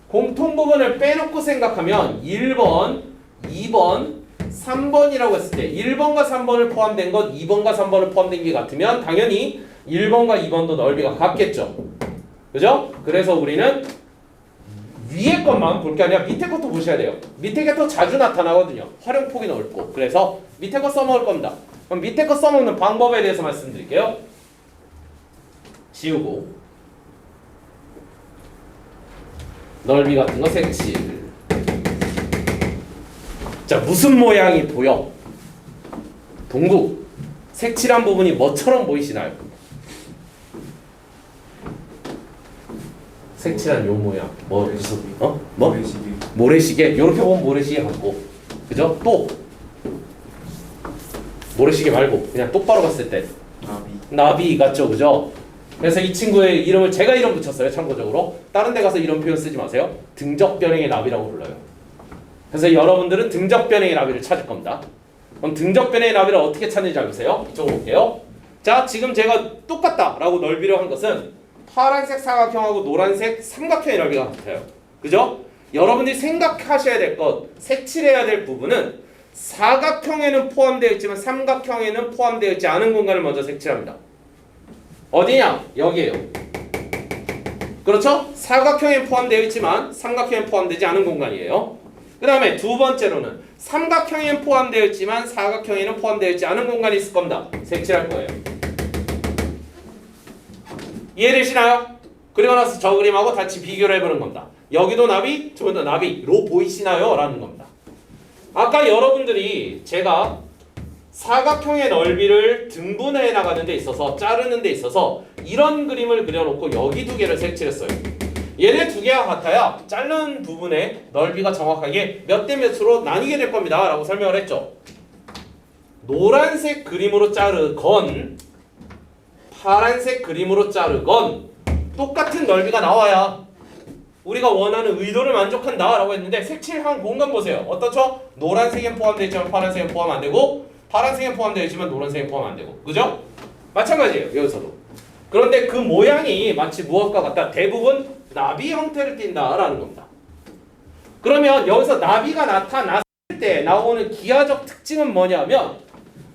공통 부분을 빼놓고 생각하면 1번, 2번, 3번이라고 했을 때 1번과 3번을 포함된 것 2번과 3번을 포함된 게 같으면 당연히 1번과 2번도 넓이가 같겠죠. 그죠? 그래서 우리는 위에 것만 볼 게 아니라 밑에 것도 보셔야 돼요. 밑에 게 더 자주 나타나거든요. 활용폭이 넓고. 그래서 밑에 거 써먹을 겁니다. 그럼 밑에 거 써먹는 방법에 대해서 말씀드릴게요. 지우고 넓이 같은 거 색칠. 자, 무슨 모양이 보여? 동국. 색칠한 부분이 뭐처럼 보이시나요? 색칠한 요 모양. 뭐 무슨 뭐? 모래시계. 모래시계. 이렇게 보면 모래시계 같고. 그죠? 또 모래시계 말고 그냥 똑바로 봤을 때 나비 같죠, 그죠? 그래서 이 친구의 이름을 제가 이름 붙였어요. 참고적으로 다른 데 가서 이런 표현 쓰지 마세요. 등적변형의 나비라고 불러요. 그래서 여러분들은 등적변형의 나비를 찾을 겁니다. 그럼 등적변형의 나비를 어떻게 찾는지 알겠어요? 이쪽으로 볼게요. 자, 지금 제가 똑같다라고 넓이로 한 것은 파란색 사각형하고 노란색 삼각형의 넓이가 같아요. 그죠? 여러분들이 생각하셔야 될 것, 색칠해야 될 부분은 사각형에는 포함되어 있지만 삼각형에는 포함되어 있지 않은 공간을 먼저 색칠합니다. 어디냐? 여기에요. 그렇죠? 사각형에 포함되어 있지만 삼각형에 포함되지 않은 공간이에요. 그 다음에 두 번째로는 삼각형에 포함되어 있지만 사각형에는 포함되어 있지 않은 공간이 있을 겁니다. 색칠할 거예요. 이해되시나요? 그리고 나서 저 그림하고 같이 비교를 해보는 겁니다. 여기도 나비, 저기도 나비로 보이시나요? 라는 겁니다. 아까 여러분들이 제가 사각형의 넓이를 등분해 나가는 데 있어서 자르는 데 있어서 이런 그림을 그려놓고 여기 두 개를 색칠했어요. 얘네 두 개가 같아야 자른 부분의 넓이가 정확하게 몇 대 몇으로 나뉘게 될 겁니다 라고 설명을 했죠. 노란색 그림으로 자르건 파란색 그림으로 자르건 똑같은 넓이가 나와야 우리가 원하는 의도를 만족한다 라고 했는데 색칠한 공간 보세요. 어떻죠? 노란색엔 포함되어 있지만 파란색엔 포함 안 되고 파란색엔 포함되어 있지만 노란색엔 포함 안 되고. 그죠? 마찬가지예요. 여기서도. 그런데 그 모양이 마치 무엇과 같다? 대부분 나비 형태를 띈다라는 겁니다. 그러면 여기서 나비가 나타났을 때 나오는 기하적 특징은 뭐냐면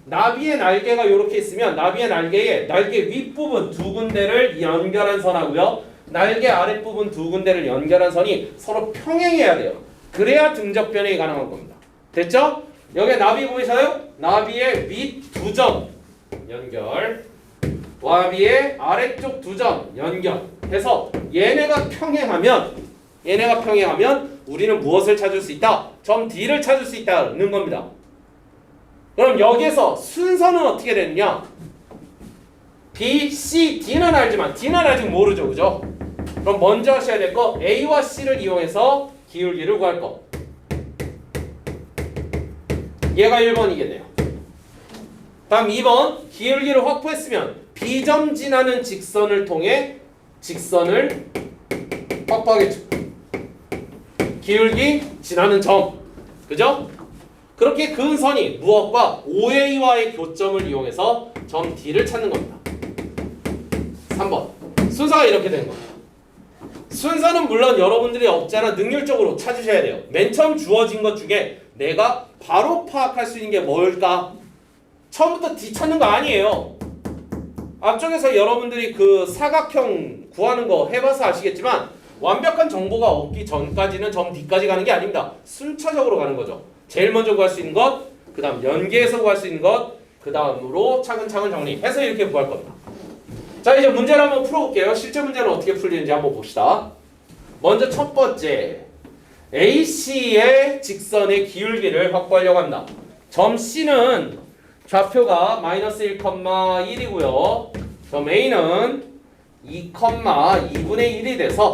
나비의 날개가 이렇게 있으면 나비의 날개에 날개 윗부분 두 군데를 연결한 선하고요. 날개 아랫부분 두 군데를 연결한 선이 서로 평행해야 돼요. 그래야 등적 변형이 가능한 겁니다. 됐죠? 여기 나비 보이세요? 나비의 윗 두 점 연결, 나비의 아래쪽 두 점 연결 해서 얘네가 평행하면 우리는 무엇을 찾을 수 있다? 점 D를 찾을 수 있다는 겁니다. 그럼 여기에서 순서는 어떻게 되느냐? B, C, D는 알지만 D는 아직 모르죠, 그죠? 그럼 먼저 하셔야 될 거 A와 C를 이용해서 기울기를 구할 거. 얘가 1번이겠네요. 다음 2번 기울기를 확보했으면 B점 지나는 직선을 통해 직선을 확보하겠죠. 기울기 지나는 점, 그죠? 그렇게 그은 선이 무엇과 OA와의 교점을 이용해서 점 D를 찾는 겁니다. 3번 순서가 이렇게 되는 겁니다. 순서는 물론 여러분들이 없잖아 능률적으로 찾으셔야 돼요. 맨 처음 주어진 것 중에 내가 바로 파악할 수 있는 게 뭘까? 처음부터 D 찾는 거 아니에요. 앞쪽에서 여러분들이 그 사각형 구하는 거 해봐서 아시겠지만 완벽한 정보가 없기 전까지는 점 D까지 가는 게 아닙니다. 순차적으로 가는 거죠. 제일 먼저 구할 수 있는 것, 그 다음 연계해서 구할 수 있는 것, 그 다음으로 차근차근 정리해서 이렇게 구할 겁니다. 자, 이제 문제를 한번 풀어볼게요. 실제 문제는 어떻게 풀리는지 한번 봅시다. 먼저 첫 번째, AC의 직선의 기울기를 확보하려고 합니다. 점 C는 좌표가 마이너스 1,1이고요. 점 A는 2,2분의 1이 돼서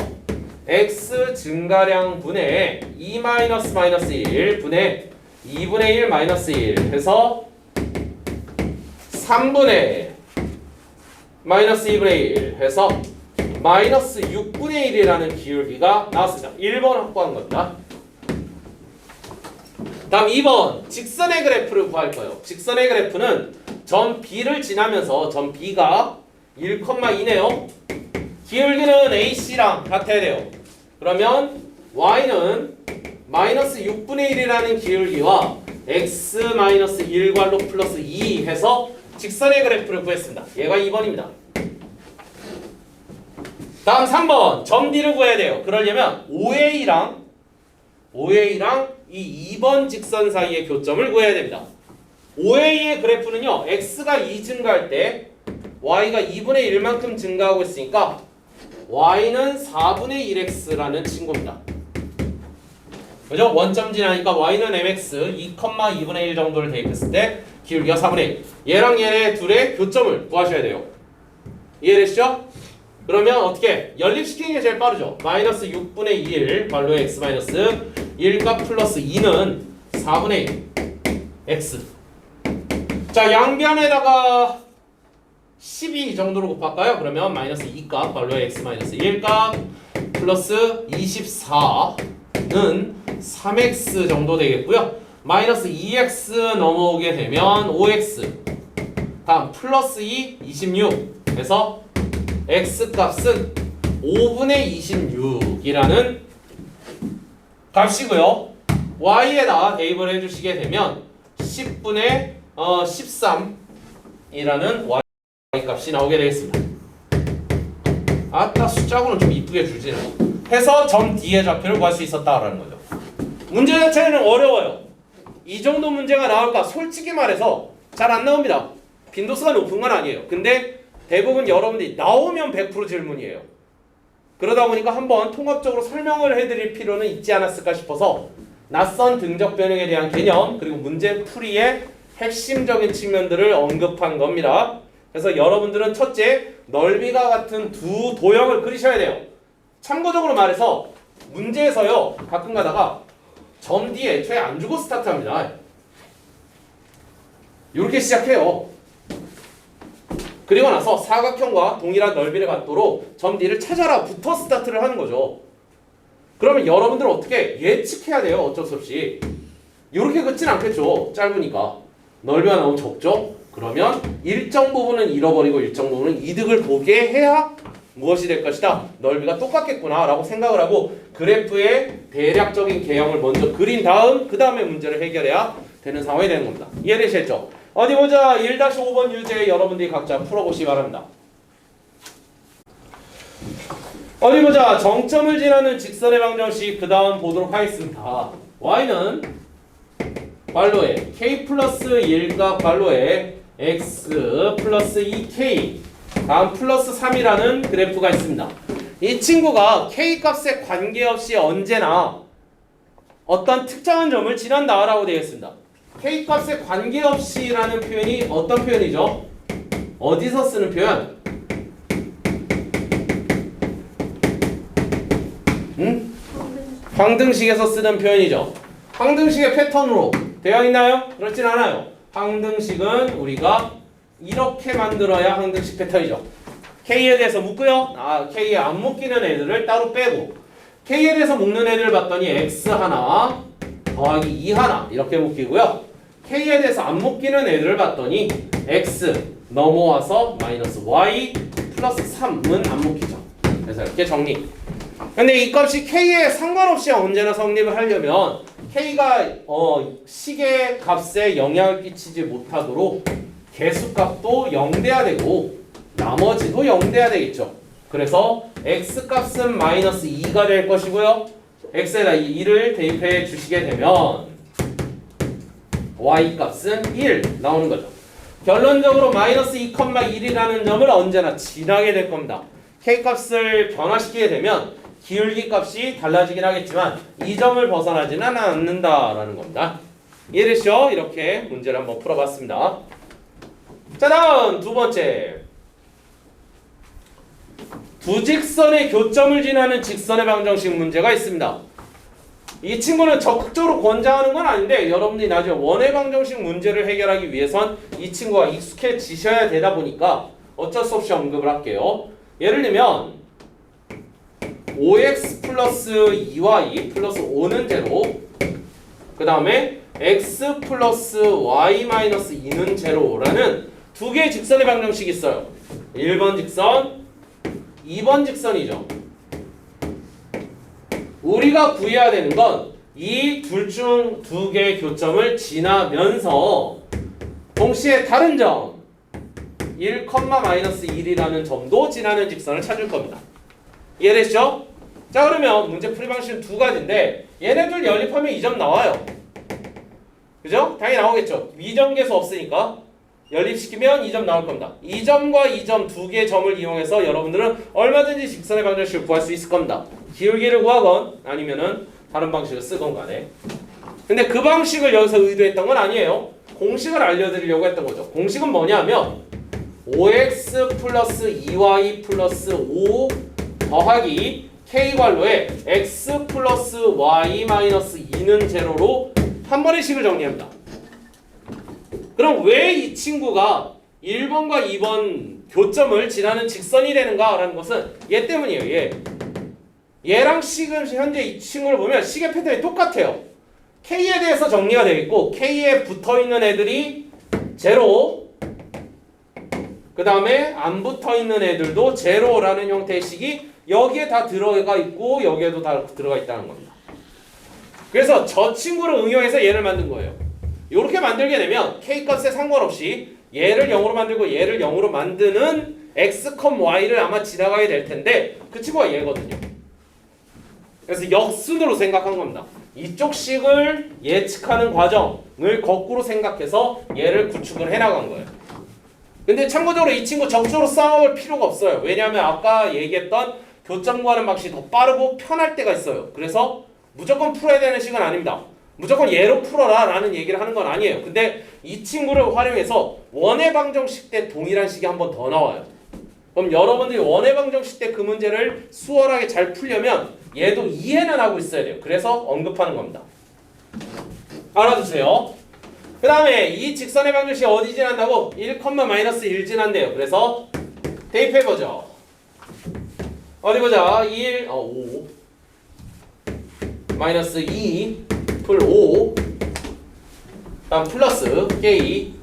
x 증가량 분의 2 마이너스 1 분의 2분의 1 마이너스 1 해서 3분의 마이너스 2분의 1 해서 마이너스 6분의 1이라는 기울기가 나왔습니다. 1번 확보한 겁니다. 다음 2번 직선의 그래프를 구할 거예요. 직선의 그래프는 점 B를 지나면서 점 B가 1,2네요. 기울기는 AC랑 같아야 돼요. 그러면 Y는 마이너스 6분의 1이라는 기울기와 X 마이너스 1괄호 플러스 2 해서 직선의 그래프를 구했습니다. 얘가 2번입니다. 다음 3번 점 D를 구해야 돼요. 그러려면 OA랑 이 2번 직선 사이의 교점을 구해야 됩니다. OA의 그래프는요. X가 2 증가할 때 Y가 2분의 1만큼 증가하고 있으니까 Y는 4분의 1X라는 친구입니다. 그죠? 원점 지나니까 Y는 MX 2,2분의 1 정도를 대입했을 때 기울기가 4분의 1. 얘랑 얘네 둘의 교점을 구하셔야 돼요. 이해되시죠? 그러면 어떻게? 연립시키는 게 제일 빠르죠. 마이너스 6분의 1 발로의 X 마이너스 1값 플러스 2는 4분의 1 X. 자, 양변에다가 12 정도로 곱할까요? 그러면 마이너스 2값 발로의 x 마이너스 1값 플러스 24는 3x 정도 되겠고요. 마이너스 2x 넘어오게 되면 5x 다음 플러스 2 26 해서 x 값은 5분의 26이라는 값이고요. y에다 대입을 해주시게 되면 10분의 13이라는 y 값이 나오게 되겠습니다. 아따 숫자고는 좀 이쁘게 주지네. 해서 점 D의 좌표를 구할 수 있었다라는 거죠. 문제 자체는 어려워요. 이 정도 문제가 나올까? 솔직히 말해서 잘 안 나옵니다. 빈도수가 높은 건 아니에요. 근데 대부분 여러분들이 나오면 100% 질문이에요. 그러다 보니까 한번 통합적으로 설명을 해드릴 필요는 있지 않았을까 싶어서 낯선 등적 변형에 대한 개념 그리고 문제 풀이의 핵심적인 측면들을 언급한 겁니다. 그래서 여러분들은 첫째, 넓이가 같은 두 도형을 그리셔야 돼요. 참고적으로 말해서 문제에서요 가끔 가다가 점 D에 애초에 안 주고 스타트합니다. 이렇게 시작해요. 그리고 나서 사각형과 동일한 넓이를 갖도록 점 D를 찾아라 부터 스타트를 하는 거죠. 그러면 여러분들은 어떻게 예측해야 돼요. 어쩔 수 없이. 이렇게 긋진 않겠죠. 짧으니까. 넓이가 너무 적죠. 그러면 일정 부분은 잃어버리고 일정 부분은 이득을 보게 해야 무엇이 될 것이다. 넓이가 똑같겠구나 라고 생각을 하고 그래프의 대략적인 개형을 먼저 그린 다음 그 다음에 문제를 해결해야 되는 상황이 되는 겁니다. 이해되시겠죠? 어디 보자. 1-5번 유제 여러분들이 각자 풀어보시기 바랍니다. 어디 보자. 정점을 지나는 직선의 방정식 그 다음 보도록 하겠습니다. y는 괄호에 k 플러스 1과 괄호에 x 플러스 2k 다음 플러스 3이라는 그래프가 있습니다. 이 친구가 k 값에 관계없이 언제나 어떤 특정한 점을 지난다라고 되겠습니다. k 값에 관계없이라는 표현이 어떤 표현이죠? 어디서 쓰는 표현? 황등식에서 쓰는 표현이죠. 황등식의 패턴으로 되어 있나요? 그렇진 않아요. 황등식은 우리가 이렇게 만들어야 황등식 패턴이죠. K에 대해서 묶고요. K에 안 묶이는 애들을 따로 빼고 K에 대해서 묶는 애들을 봤더니 X 하나 더하기 2 하나 이렇게 묶이고요. K에 대해서 안 묶이는 애들을 봤더니 X 넘어와서 마이너스 Y 플러스 3은 안 묶이죠. 그래서 이렇게 정리. 근데 이 값이 K에 상관없이 언제나 성립을 하려면 K가 식의 값에 영향을 끼치지 못하도록 개수값도 0돼야 되고 나머지도 0돼야 되겠죠. 그래서 X값은 마이너스 2가 될 것이고요. X에다 2를 대입해 주시게 되면 Y값은 1 나오는 거죠. 결론적으로 마이너스 2,1이라는 점을 언제나 지나게 될 겁니다. K값을 변화시키게 되면 기울기 값이 달라지긴 하겠지만 이 점을 벗어나지는 않는다라는 겁니다. 이해되시죠? 이렇게 문제를 한번 풀어봤습니다. 자, 다음 두 번째. 두 직선의 교점을 지나는 직선의 방정식 문제가 있습니다. 이 친구는 적극적으로 권장하는 건 아닌데 여러분들이 나중에 원의 방정식 문제를 해결하기 위해선 이 친구가 익숙해지셔야 되다 보니까 어쩔 수 없이 언급을 할게요. 예를 들면 5x 플러스 2y 플러스 5는 제로, 그 다음에 x 플러스 y 마이너스 2는 제로라는 두 개의 직선의 방정식이 있어요. 1번 직선, 2번 직선이죠. 우리가 구해야 되는 건 이 둘 중 두 개의 교점을 지나면서 동시에 다른 점 1, 마이너스 1이라는 점도 지나는 직선을 찾을 겁니다. 이해되시죠? 자, 그러면 문제 풀이 방식은 두 가지인데 얘네들 연립하면 이 점 나와요. 그죠? 당연히 나오겠죠. 미정계수 없으니까 연립시키면 이 점 나올 겁니다. 이 점과 이 점 두 개의 점을 이용해서 여러분들은 얼마든지 직선의 방정식을 구할 수 있을 겁니다. 기울기를 구하건 아니면은 다른 방식을 쓰건 간에. 근데 그 방식을 여기서 의도했던 건 아니에요. 공식을 알려드리려고 했던 거죠. 공식은 뭐냐면 5x 플러스 2y 플러스 5 더하기 k괄호에 x 플러스 y 마이너스 2는 제로로 한 번의 식을 정리합니다. 그럼 왜 이 친구가 1번과 2번 교점을 지나는 직선이 되는가라는 것은 얘 때문이에요. 얘랑 식은 현재 이 친구를 보면 식의 패턴이 똑같아요. K에 대해서 정리가 되어 있고 K에 붙어있는 애들이 제로, 그 다음에 안 붙어있는 애들도 제로라는 형태의 식이 여기에 다 들어가 있고 여기에도 다 들어가 있다는 겁니다. 그래서 저 친구를 응용해서 얘를 만든 거예요. 이렇게 만들게 되면 K값에 상관없이 얘를 0으로 만들고 얘를 0으로 만드는 X, Y를 아마 지나가게 될 텐데 그 친구가 얘거든요. 그래서 역순으로 생각한 겁니다. 이쪽 식을 예측하는 과정을 거꾸로 생각해서 얘를 구축을 해나간 거예요. 근데 참고적으로 이 친구 적극적으로 싸울 필요가 없어요. 왜냐하면 아까 얘기했던 교점 구하는 방식이 더 빠르고 편할 때가 있어요. 그래서 무조건 풀어야 되는 식은 아닙니다. 무조건 얘로 풀어라 라는 얘기를 하는 건 아니에요. 근데 이 친구를 활용해서 원의 방정식 때 동일한 식이 한 번 더 나와요. 그럼 여러분들이 원의 방정식 때 그 문제를 수월하게 잘 풀려면 얘도 이해는 하고 있어야 돼요. 그래서 언급하는 겁니다. 알아두세요. 그 다음에 이 직선의 방정식이 어디 지난다고? 1, 마이너스 1 지난대요. 그래서 대입해보죠. 어디 보자. 5 마이너스 2 풀 5 다음 플러스 K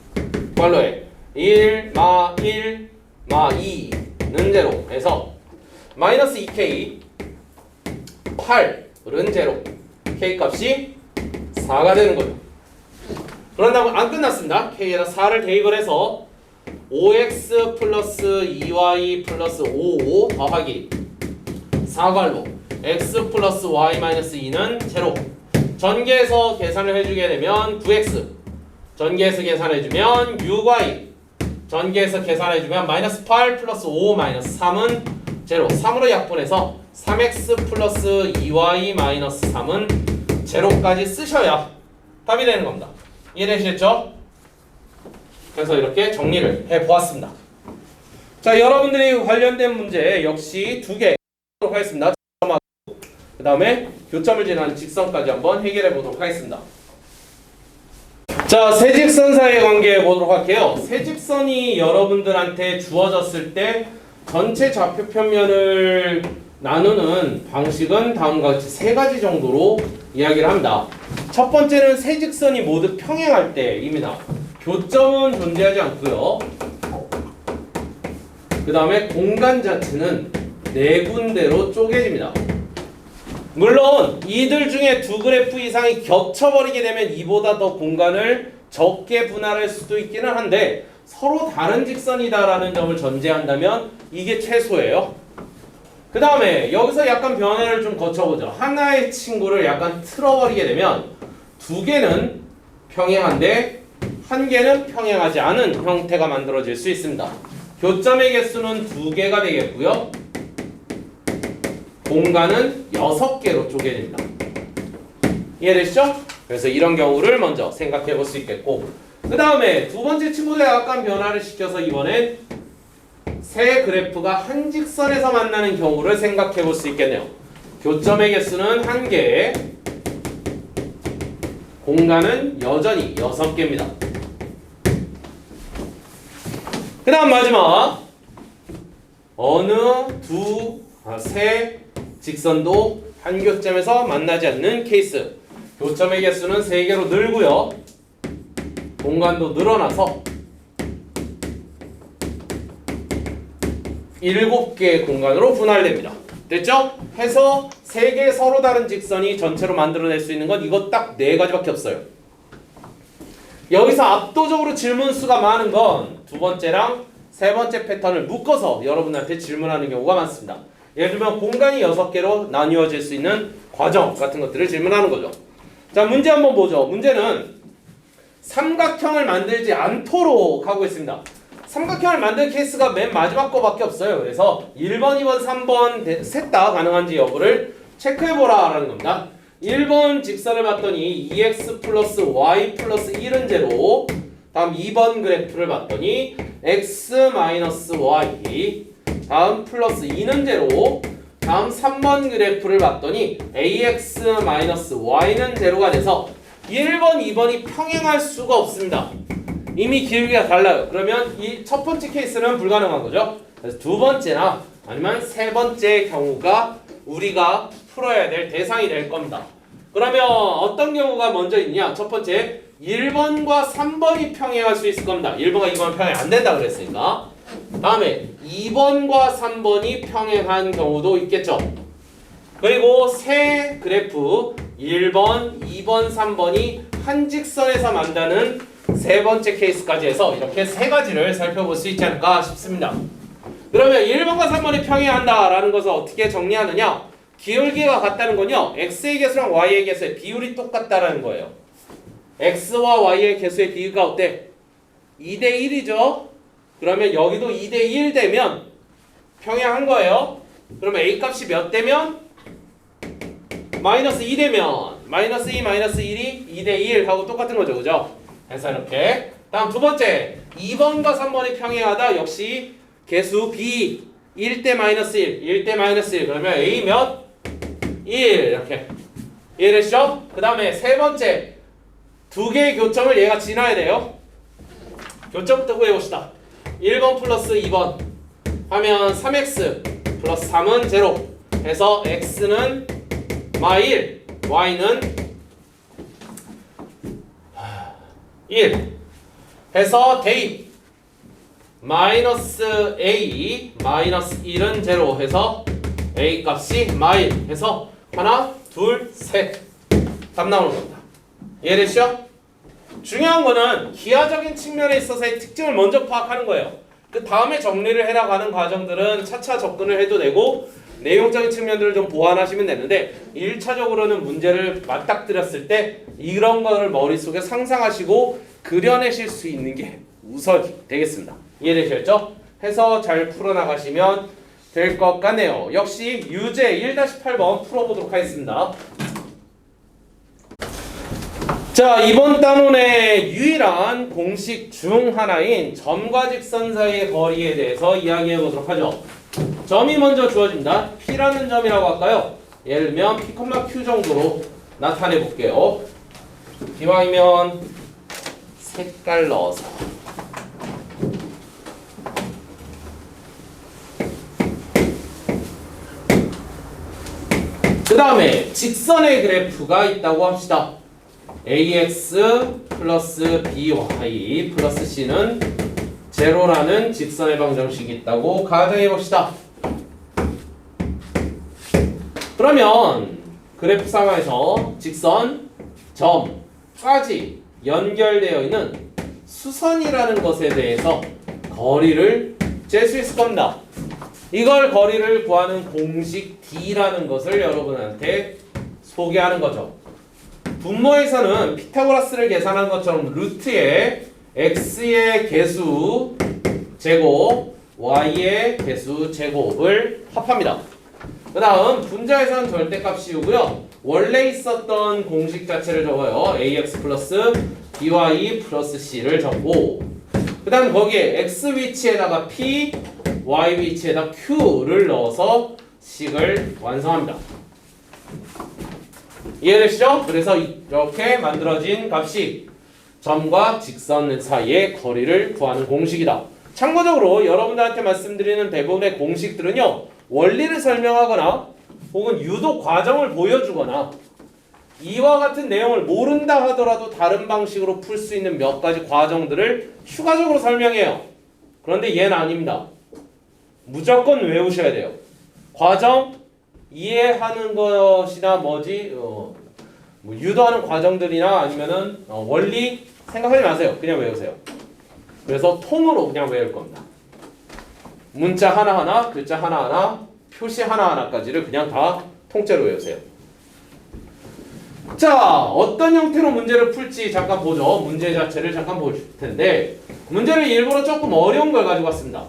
괄호에 1, 마 2는 제로 해서 마이너스 2K 8은 제로 K 값이 4가 되는 거죠. 그런 다음에 안 끝났습니다. K에다 4를 대입을 해서 5x 플러스 2y 플러스 5 더하기 4괄호 x 플러스 y 마이너스 2는 제로. 전개해서 계산을 해주게 되면 9x, 전개해서 계산해주면 6y, 전개해서 계산해주면 마이너스 8 플러스 5 마이너스 3은 제로. 3으로 약분해서 3x 플러스 2y 마이너스 3은 제로까지 쓰셔야 답이 되는 겁니다. 이해되시겠죠? 그래서 이렇게 정리를 해보았습니다. 자, 여러분들이 관련된 문제 역시 2개 하도록 하겠습니다. 그 다음에 교점을 지나는 직선까지 한번 해결해 보도록 하겠습니다. 자, 세 직선 사이의 관계 보도록 할게요. 세 직선이 여러분들한테 주어졌을 때 전체 좌표 평면을 나누는 방식은 다음과 같이 세 가지 정도로 이야기를 합니다. 첫 번째는 세 직선이 모두 평행할 때입니다. 교점은 존재하지 않고요. 그 다음에 공간 자체는 네 군데로 쪼개집니다. 물론 이들 중에 두 그래프 이상이 겹쳐버리게 되면 이보다 더 공간을 적게 분할할 수도 있기는 한데 서로 다른 직선이다라는 점을 전제한다면 이게 최소예요. 그 다음에 여기서 약간 변화를 좀 거쳐보죠. 하나의 친구를 약간 틀어버리게 되면 두 개는 평행한데 한 개는 평행하지 않은 형태가 만들어질 수 있습니다. 교점의 개수는 2개가 되겠고요. 공간은 6개로 쪼개집니다. 이해되시죠? 그래서 이런 경우를 먼저 생각해 볼 수 있겠고, 그 다음에 두 번째 친구들 약간 변화를 시켜서 이번엔 세 그래프가 한 직선에서 만나는 경우를 생각해 볼 수 있겠네요. 교점의 개수는 1개, 공간은 여전히 6개입니다. 그 다음 마지막 어느 세 직선도 한 교점에서 만나지 않는 케이스. 교점의 개수는 3개로 늘고요. 공간도 늘어나서 7개의 공간으로 분할됩니다. 됐죠? 해서 3개 서로 다른 직선이 전체로 만들어낼 수 있는 건 이거 딱 4가지밖에 없어요. 여기서 압도적으로 질문 수가 많은 건 두 번째랑 세 번째 패턴을 묶어서 여러분한테 질문하는 경우가 많습니다. 예를 들면 공간이 6개로 나뉘어질 수 있는 과정 같은 것들을 질문하는 거죠. 자, 문제 한번 보죠. 문제는 삼각형을 만들지 않도록 하고 있습니다. 삼각형을 만든 케이스가 맨 마지막 거밖에 없어요. 그래서 1번, 2번, 3번 셋 다 가능한지 여부를 체크해보라 라는 겁니다. 1번 직선을 봤더니 2x 플러스 y 플러스 1은 제로. 다음 2번 그래프를 봤더니 x 마이너스 y, 다음 플러스 2는 제로. 다음 3번 그래프를 봤더니 ax 마이너스 y는 제로가 돼서 1번, 2번이 평행할 수가 없습니다. 이미 기울기가 달라요. 그러면 이 첫 번째 케이스는 불가능한 거죠. 그래서 두 번째나 아니면 세 번째 경우가 우리가 풀어야 될 대상이 될 겁니다. 그러면 어떤 경우가 먼저 있냐? 첫 번째 1번과 3번이 평행할 수 있을 겁니다. 1번과 2번은 평행 안 된다 그랬으니까. 다음에 2번과 3번이 평행한 경우도 있겠죠. 그리고 세 그래프 1번, 2번, 3번이 한 직선에서 만나는 세 번째 케이스까지 해서 이렇게 세 가지를 살펴볼 수 있지 않을까 싶습니다. 그러면 1번과 3번이 평행한다라는 것을 어떻게 정리하느냐? 기울기가 같다는 건요, x의 개수랑 y의 개수의 비율이 똑같다라는 거예요. x와 y의 개수의 비율가 어때? 2대 1이죠? 그러면 여기도 2대 1 되면 평행한 거예요. 그러면 a 값이 몇 되면? 마이너스 2 되면 마이너스 2, 마이너스 1이 2대 1 하고 똑같은 거죠. 그죠? 그래서 이렇게. 다음 두 번째 2번과 3번이 평행하다. 역시 개수 b 1대 마이너스 1, 1대 마이너스 1. 그러면 a 몇? 1 이렇게. 이해되시죠? 그 다음에 세 번째 두 개의 교점을 얘가 지나야 돼요. 교점부터 구해봅시다. 1번 플러스 2번 하면 3x 플러스 3은 제로 해서 x는 마1, y는 1 해서 대입 마이너스 a 마이너스 1은 제로 해서 a 값이 마1 해서 하나, 둘, 셋 답 나오는 겁니다. 이해되시죠? 중요한 거는 기하적인 측면에 있어서의 특징을 먼저 파악하는 거예요. 그 다음에 정리를 해나가는 과정들은 차차 접근을 해도 되고 내용적인 측면들을 좀 보완하시면 되는데 1차적으로는 문제를 맞닥뜨렸을 때 이런 거를 머릿속에 상상하시고 그려내실 수 있는 게 우선이 되겠습니다. 이해되셨죠? 해서 잘 풀어나가시면 될 것 같네요. 역시 유제 1-8번 풀어보도록 하겠습니다. 자, 이번 단원의 유일한 공식 중 하나인 점과 직선 사이의 거리에 대해서 이야기해 보도록 하죠. 점이 먼저 주어집니다. P라는 점이라고 할까요? 예를 들면 P, Q 정도로 나타내 볼게요. 기왕이면 색깔 넣어서 그 다음에 직선의 그래프가 있다고 합시다. ax 플러스 by 플러스 c는 제로라는 직선의 방정식이 있다고 가정해 봅시다. 그러면 그래프 상황에서 직선, 점까지 연결되어 있는 수선이라는 것에 대해서 거리를 잴 수 있을 겁니다. 이걸 거리를 구하는 공식 D라는 것을 여러분한테 소개하는 거죠. 분모에서는 피타고라스를 계산한 것처럼 루트에 x의 개수 제곱, y의 개수 제곱을 합합니다. 그 다음 분자에서는 절대값 씌우고요. 원래 있었던 공식 자체를 적어요. ax 플러스 by 플러스 c를 적고 그 다음 거기에 x 위치에다가 p, y 위치에다 q를 넣어서 식을 완성합니다. 이해되시죠? 그래서 이렇게 만들어진 값이 점과 직선 사이의 거리를 구하는 공식이다. 참고적으로 여러분들한테 말씀드리는 대부분의 공식들은요, 원리를 설명하거나 혹은 유도 과정을 보여주거나 이와 같은 내용을 모른다 하더라도 다른 방식으로 풀 수 있는 몇 가지 과정들을 추가적으로 설명해요. 그런데 얘는 아닙니다. 무조건 외우셔야 돼요. 과정 이해하는 것이나 뭐지 뭐 유도하는 과정들이나 아니면은 원리 생각하지 마세요. 그냥 외우세요. 그래서 통으로 그냥 외울 겁니다. 문자 하나하나, 글자 하나하나, 표시 하나하나까지를 그냥 다 통째로 외우세요. 자, 어떤 형태로 문제를 풀지 잠깐 보죠. 문제 자체를 잠깐 볼 텐데 문제를 일부러 조금 어려운 걸 가지고 왔습니다.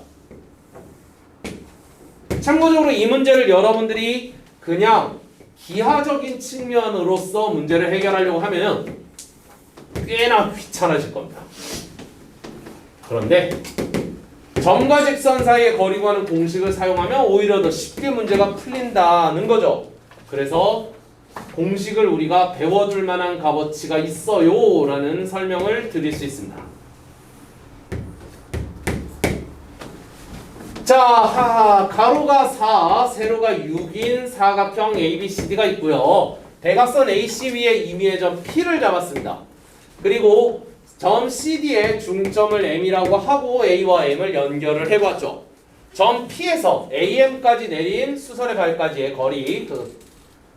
참고적으로 이 문제를 여러분들이 그냥 기하적인 측면으로서 문제를 해결하려고 하면 꽤나 귀찮아질 겁니다. 그런데 점과 직선 사이의 거리 구하는 공식을 사용하면 오히려 더 쉽게 문제가 풀린다는 거죠. 그래서 공식을 우리가 배워둘 만한 값어치가 있어요 라는 설명을 드릴 수 있습니다. 자, 가로가 4, 세로가 6인 사각형 ABCD가 있고요. 대각선 AC 위에 임의의 점 P를 잡았습니다. 그리고 점 CD의 중점을 M이라고 하고 A와 M을 연결을 해봤죠. 점 P에서 AM까지 내린 수선의 발까지의 거리,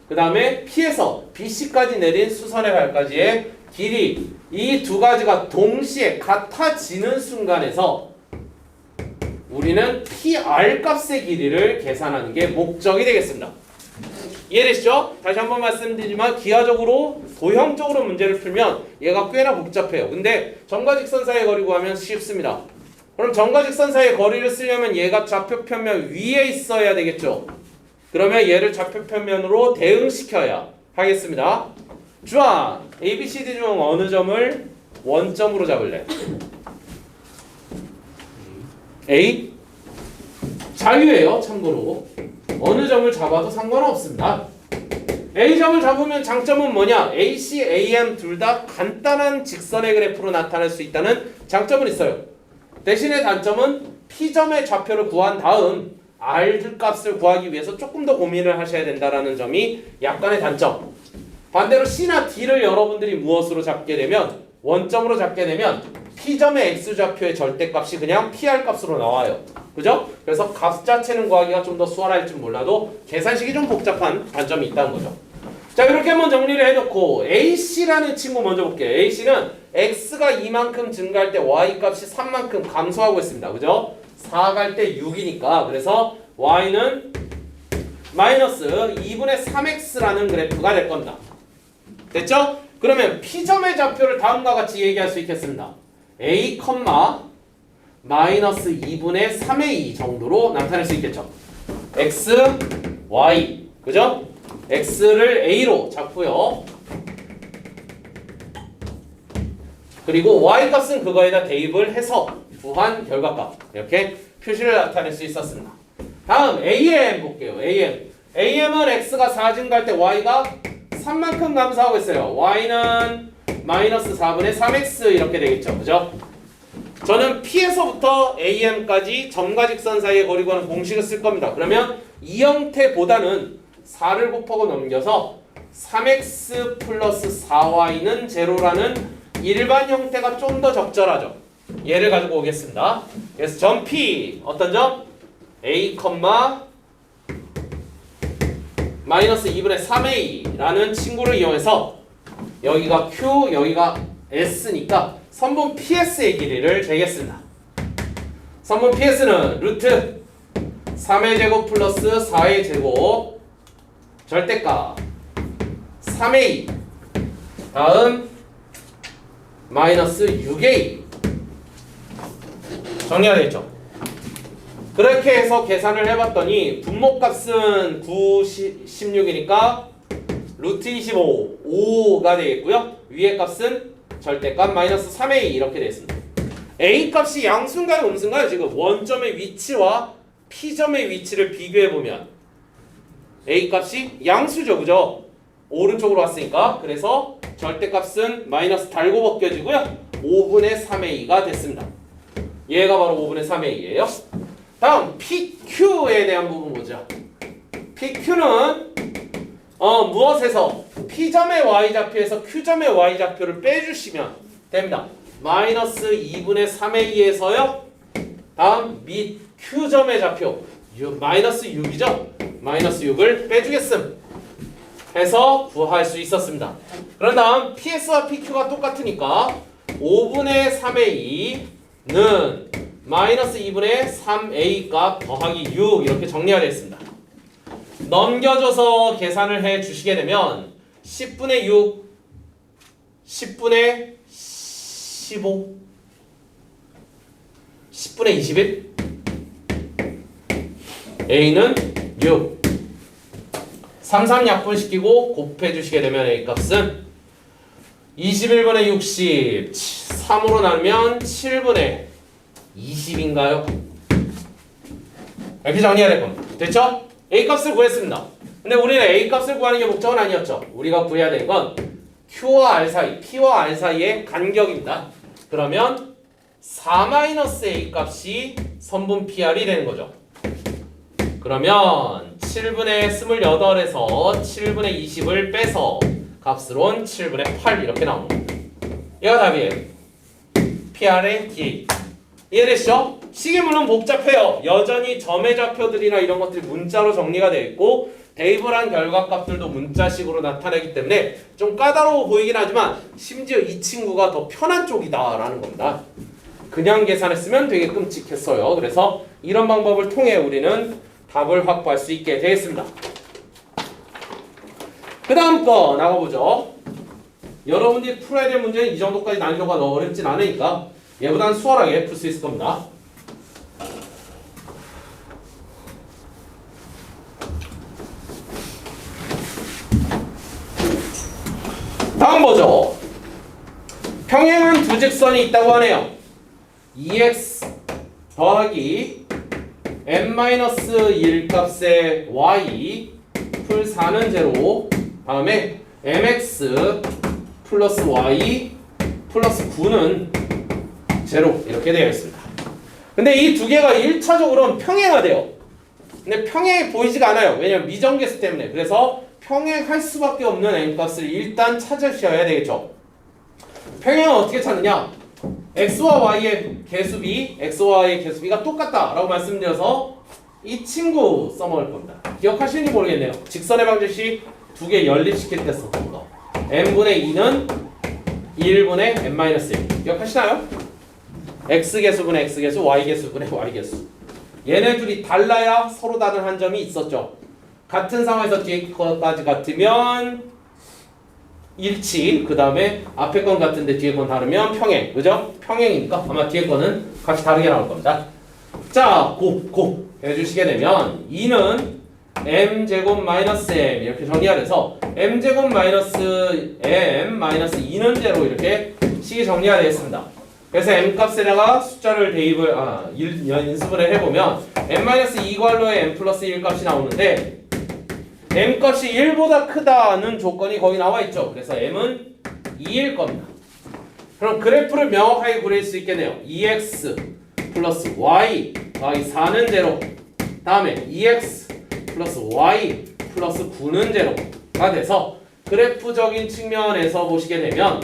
그 다음에 P에서 BC까지 내린 수선의 발까지의 길이, 이 두 가지가 동시에 같아지는 순간에서 우리는 PR 값의 길이를 계산하는 게 목적이 되겠습니다. 이해되시죠? 다시 한번 말씀드리지만 기하적으로 도형적으로 문제를 풀면 얘가 꽤나 복잡해요. 근데 점과 직선 사이의 거리 구하면 쉽습니다. 그럼 점과 직선 사이의 거리를 쓰려면 얘가 좌표평면 위에 있어야 되겠죠. 그러면 얘를 좌표평면으로 대응시켜야 하겠습니다. 주한 ABCD 중 어느 점을 원점으로 잡을래? A? 자유예요. 참고로 어느 점을 잡아도 상관은 없습니다. A점을 잡으면 장점은 뭐냐? AC, AM 둘 다 간단한 직선의 그래프로 나타낼 수 있다는 장점은 있어요. 대신에 단점은 P점의 좌표를 구한 다음 R 값을 구하기 위해서 조금 더 고민을 하셔야 된다는 점이 약간의 단점. 반대로 C나 D를 여러분들이 무엇으로 잡게 되면 원점으로 잡게 되면 P점의 X좌표의 절대값이 그냥 PR 값으로 나와요. 그죠? 그래서 값 자체는 구하기가 좀 더 수월할지 몰라도 계산식이 좀 복잡한 단점이 있다는 거죠. 자, 이렇게 한번 정리를 해놓고 AC라는 친구 먼저 볼게요. AC는 x가 2만큼 증가할 때 y 값이 3만큼 감소하고 있습니다. 그죠? 4 갈 때 6이니까 그래서 y는 마이너스 2분의 3x라는 그래프가 될 겁니다. 됐죠? 그러면 P점의 좌표를 다음과 같이 얘기할 수 있겠습니다. a, 마이너스 2분의 3의 2 정도로 나타낼 수 있겠죠. x, y, 그죠? x를 a로 잡고요. 그리고 y 값은 그거에다 대입을 해서 구한 결과값 이렇게 표시를 나타낼 수 있었습니다. 다음 AM 볼게요. AM은 x가 4 증가할 때 y가 3만큼 감소하고 있어요. y는 마이너스 4분의 3x 이렇게 되겠죠. 그죠? 저는 P에서부터 AM까지 점과 직선 사이의 거리 구하는 공식을 쓸 겁니다. 그러면 이 형태보다는 4를 곱하고 넘겨서 3x 플러스 4y는 제로라는 일반 형태가 좀 더 적절하죠. 얘를 가지고 오겠습니다. 그래서 점 P 어떤 점? A, 마이너스 2분의 3a 라는 친구를 이용해서 여기가 Q, 여기가 S니까 선분 PS의 길이를 재겠습니다. 선분 PS는 루트 3의 제곱 플러스 4의 제곱 절대값 3a 다음 마이너스 6a 정리가 되겠죠? 그렇게 해서 계산을 해봤더니 분모값은 9, 16이니까 루트 25, 5가 되겠고요. 위의 값은 절대값 마이너스 3a 이렇게 되겠습니다. a 값이 양수인가요 음수인가요? 지금 원점의 위치와 p점의 위치를 비교해보면 a 값이 양수죠. 그죠? 오른쪽으로 왔으니까 그래서 절대값은 마이너스 달고 벗겨지고요. 5분의 3a가 됐습니다. 얘가 바로 5분의 3a예요. 다음 PQ에 대한 부분 보자. PQ는 무엇에서 P점의 y좌표에서 Q점의 y좌표를 빼주시면 됩니다. 마이너스 2분의 3의 2에서요. 다음 및 Q점의 좌표 마이너스 6이죠. 마이너스 6을 빼주겠음 해서 구할 수 있었습니다. 그런 다음 PS와 PQ가 똑같으니까 5분의 3의 2는 마이너스 2분의 3a 값 더하기 6 이렇게 정리가 되었습니다. 넘겨줘서 계산을 해 주시게 되면 10분의 6, 10분의 15, 10분의 21 a는 6 33 약분시키고 곱해 주시게 되면 a 값은 21분의 60 3으로 나누면 7분의 20인가요? 이렇게 정리해야 될 겁니다. 됐죠? A값을 구했습니다. 근데 우리는 A값을 구하는 게 목적은 아니었죠. 우리가 구해야 될 건 Q와 R 사이, P와 R 사이의 간격입니다. 그러면 4-A 값이 선분 PR이 되는 거죠. 그러면 7분의 28에서 7분의 20을 빼서 값으론 7분의 8 이렇게 나오는 겁니다. 얘가 답이에요. PR의 D. 이해되시죠? 식이 물론 복잡해요. 여전히 점의 좌표들이나 이런 것들이 문자로 정리가 되어 있고 대입을 한 결과값들도 문자식으로 나타나기 때문에 좀 까다로워 보이긴 하지만 심지어 이 친구가 더 편한 쪽이다 라는 겁니다. 그냥 계산했으면 되게 끔찍했어요. 그래서 이런 방법을 통해 우리는 답을 확보할 수 있게 되겠습니다. 그 다음 거 나가보죠. 여러분들이 풀어야 될 문제는 이 정도까지 난이도가 너무 어렵진 않으니까 얘보다는 수월하게 풀 수 있을 겁니다. 다음 보죠. 평행한 두 직선이 있다고 하네요. 2x 더하기 n-1 값의 y 풀 4는 제로 다음에 mx 플러스 y 플러스 9는 제로 이렇게 되어 있습니다. 근데 이 두 개가 1차적으로는 평행하대요. 근데 평행이 보이지가 않아요. 왜냐면 미정계수 때문에. 그래서 평행할 수밖에 없는 n값을 일단 찾으셔야 되겠죠. 평행은 어떻게 찾느냐? x와 y의 개수비, x와 y의 개수비가 똑같다 라고 말씀드려서 이 친구 써먹을 겁니다. 기억하시는지 모르겠네요. 직선의 방정식 두 개 연립시킬 때 썼던 거. n분의 2는 1분의 n-1 기억하시나요? x개수분의 x개수, y개수분의 y개수. 얘네 둘이 달라야 서로 다른 한 점이 있었죠. 같은 상황에서 뒤에 것까지 같으면 일치, 그 다음에 앞에 건 같은데 뒤에 건 다르면 평행, 그죠? 평행이니까 아마 뒤에 거는 같이 다르게 나올 겁니다. 자, 곱 해주시게 되면 2는 m제곱 마이너스 m 이렇게 정리가 돼서 m제곱 마이너스 m 마이너스 2는 제로 이렇게 식이 정리가 되겠습니다. 그래서 m 값에다가 숫자를 대입을 인수분해 해보면 m-2 괄호에 m 플러스 1 값이 나오는데 m 값이 1보다 크다는 조건이 거기 나와 있죠. 그래서 m은 2일 겁니다. 그럼 그래프를 명확하게 그릴 수 있겠네요. 2x 플러스 y 더하기 4는 제로, 다음에 2x 플러스 y 플러스 9는 제로가 돼서 그래프적인 측면에서 보시게 되면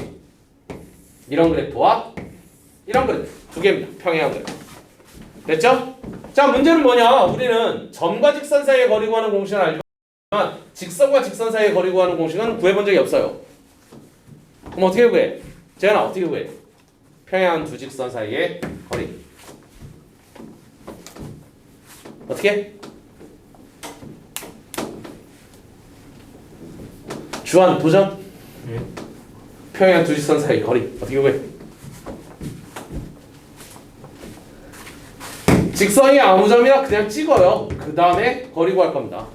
이런 그래프와 이런 그래프 두 개입니다. 평행한 그래프. 됐죠? 자, 문제는 뭐냐? 우리는 점과 직선 사이의 거리 구하는 공식은 알지만 직선과 직선 사이의 거리 구하는 공식은 구해본 적이 없어요. 그럼 어떻게 구해? 재현아, 어떻게 구해? 평행한 두 직선 사이의 거리. 어떻게? 주한 도전? 평행한 두 직선 사이의 거리 어떻게 구해? 직선이 아무 점이나 그냥 찍어요. 그 다음에 거리 구할 겁니다.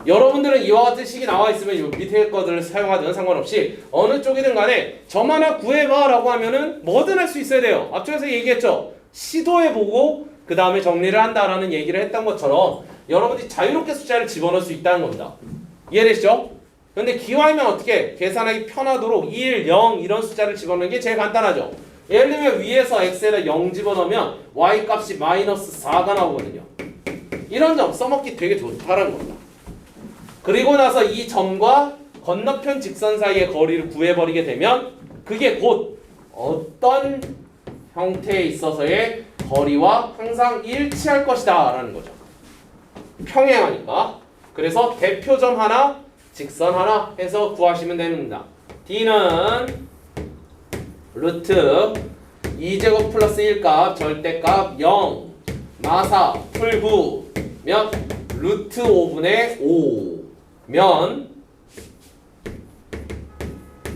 여러분들은 이와 같은 식이 나와 있으면 이 밑에 것들을 사용하든 상관없이 어느 쪽이든 간에 점 하나 구해봐 라고 하면은 뭐든 할 수 있어야 돼요. 앞쪽에서 얘기했죠. 시도해보고 그 다음에 정리를 한다라는 얘기를 했던 것처럼 여러분들이 자유롭게 숫자를 집어넣을 수 있다는 겁니다. 이해되시죠? 근데 기왕이면 어떻게 계산하기 편하도록 1, 0 이런 숫자를 집어넣는 게 제일 간단하죠. 예를 들면 위에서 x에다 0 집어넣으면 y 값이 마이너스 4가 나오거든요. 이런 점 써먹기 되게 좋다라는 겁니다. 그리고 나서 이 점과 건너편 직선 사이의 거리를 구해버리게 되면 그게 곧 어떤 형태에 있어서의 거리와 항상 일치할 것이다 라는 거죠. 평행하니까. 그래서 대표점 하나, 직선 하나 해서 구하시면 됩니다. D는 루트 2제곱 플러스 1값 절대값 0 마사 풀 9면 루트 5분의 5면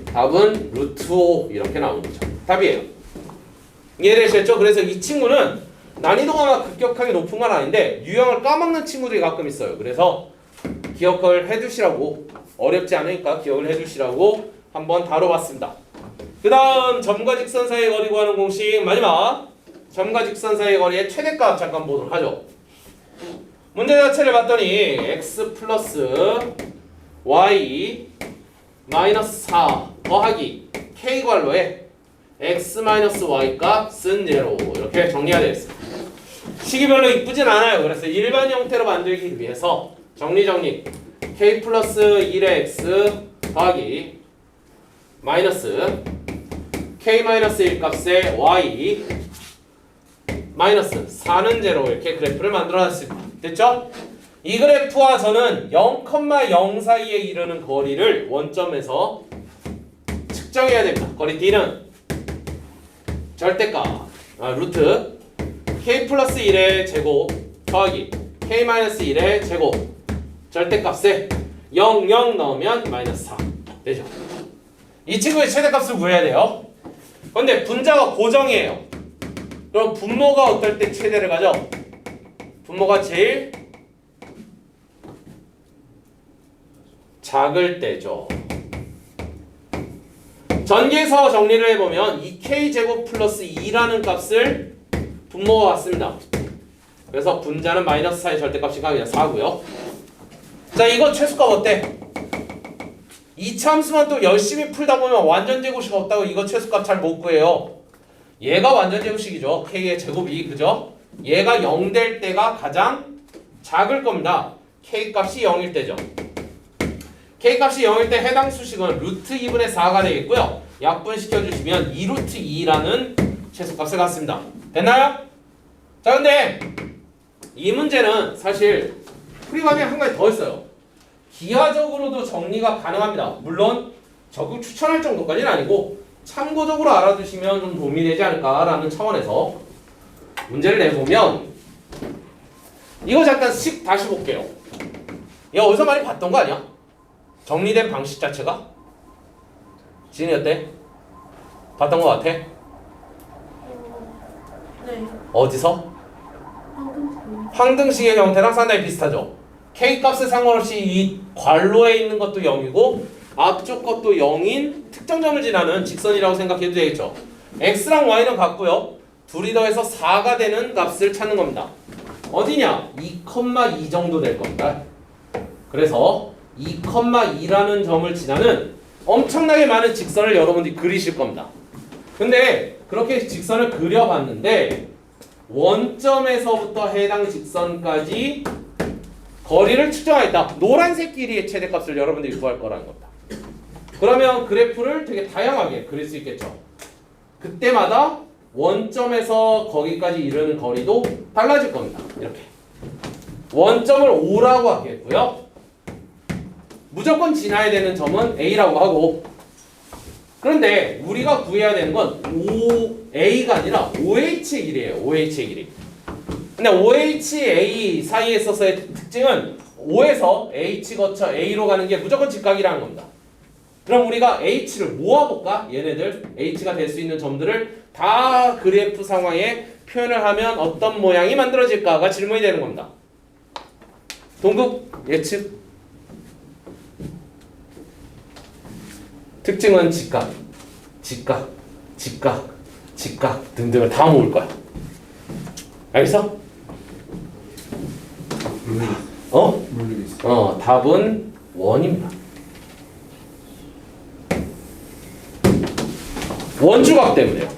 답은 루트 5 이렇게 나오는 거죠. 답이에요. 이해되셨죠? 그래서 이 친구는 난이도가 막 급격하게 높은 건 아닌데 유형을 까먹는 친구들이 가끔 있어요. 그래서 기억을 해두시라고, 어렵지 않으니까 기억을 해두시라고 한번 다뤄봤습니다. 그 다음 점과 직선 사이의 거리 구하는 공식 마지막 점과 직선 사이의 거리의 최대값 잠깐 보도록 하죠. 문제 자체를 봤더니 x 플러스 y 마이너스 4 더하기 k 괄호에 x 마이너스 y 값은 0 이렇게 정리가 되어 있습니다. 식이 별로 이쁘진 않아요. 그래서 일반 형태로 만들기 위해서 정리 k 플러스 1의 x 더하기 마이너스 k 마이너스 1 값의 y 마이너스 4는 0 이렇게 그래프를 만들어놨습니다. 됐죠? 이 그래프와 저는 0,0 사이에 이르는 거리를 원점에서 측정해야 됩니다. 거리 D는 절대값 루트 k 플러스 1의 제곱 더하기 k 마이너스 1의 제곱 절대값에 0, 0 넣으면 마이너스 4 되죠? 이 친구의 최대값을 구해야 돼요. 근데 분자가 고정이에요. 그럼 분모가 어떨 때 최대를 가죠? 분모가 제일 작을 때죠. 전개서 정리를 해보면 2k제곱 플러스 2라는 값을 분모가 왔습니다. 그래서 분자는 마이너스 4의 절대값이 그냥 4고요. 자, 이거 최소값 어때? 이 참수만 또 열심히 풀다 보면 완전 제곱식 없다고 이거 최소값 잘 못 구해요. 얘가 완전 제곱식이죠. k의 제곱이, 그죠? 얘가 0 될 때가 가장 작을 겁니다. k 값이 0일 때죠. k 값이 0일 때 해당 수식은 루트 2분의 4가 되겠고요. 약분시켜주시면 2루트 2라는 최소값을 갖습니다. 됐나요? 자, 근데 이 문제는 사실 풀이감이 한 가지 더 있어요. 기하적으로도 정리가 가능합니다. 물론 적극 추천할 정도까지는 아니고 참고적으로 알아두시면 좀 도움이 되지 않을까라는 차원에서 문제를 내보면 이거 잠깐 씩 다시 볼게요. 이거 어디서 많이 봤던 거 아니야? 정리된 방식 자체가? 지은이 어때? 봤던 거 같아? 네. 어디서? 황금. 황등식의 형태랑 상당히 비슷하죠. K값에 상관없이 이 괄호에 있는 것도 0이고 앞쪽 것도 0인 특정점을 지나는 직선이라고 생각해도 되겠죠. X랑 Y는 같고요. 둘이 더해서 4가 되는 값을 찾는 겁니다. 어디냐? 2,2 정도 될 겁니다. 그래서 2,2라는 점을 지나는 엄청나게 많은 직선을 여러분들이 그리실 겁니다. 근데 그렇게 직선을 그려봤는데 원점에서부터 해당 직선까지 거리를 측정하였다. 노란색 길이의 최대값을 여러분들이 구할 거라는 겁니다. 그러면 그래프를 되게 다양하게 그릴 수 있겠죠. 그때마다 원점에서 거기까지 이르는 거리도 달라질 겁니다. 이렇게 원점을 O라고 하겠고요. 무조건 지나야 되는 점은 A라고 하고, 그런데 우리가 구해야 되는 건 OA가 아니라 OH의 길이에요. OH의 길이. 근데 OH-A 사이에 있어서의 특징은 O에서 H 거쳐 A로 가는 게 무조건 직각이라는 겁니다. 그럼 우리가 H를 모아볼까? 얘네들 H가 될 수 있는 점들을 다 그래프 상황에 표현을 하면 어떤 모양이 만들어질까가 질문이 되는 겁니다. 동급 예측. 특징은 직각, 직각, 직각, 직각 등등을 다 모을 거야. 알겠어? 모르겠어. 답은 1입니다. 원주각 때문에요.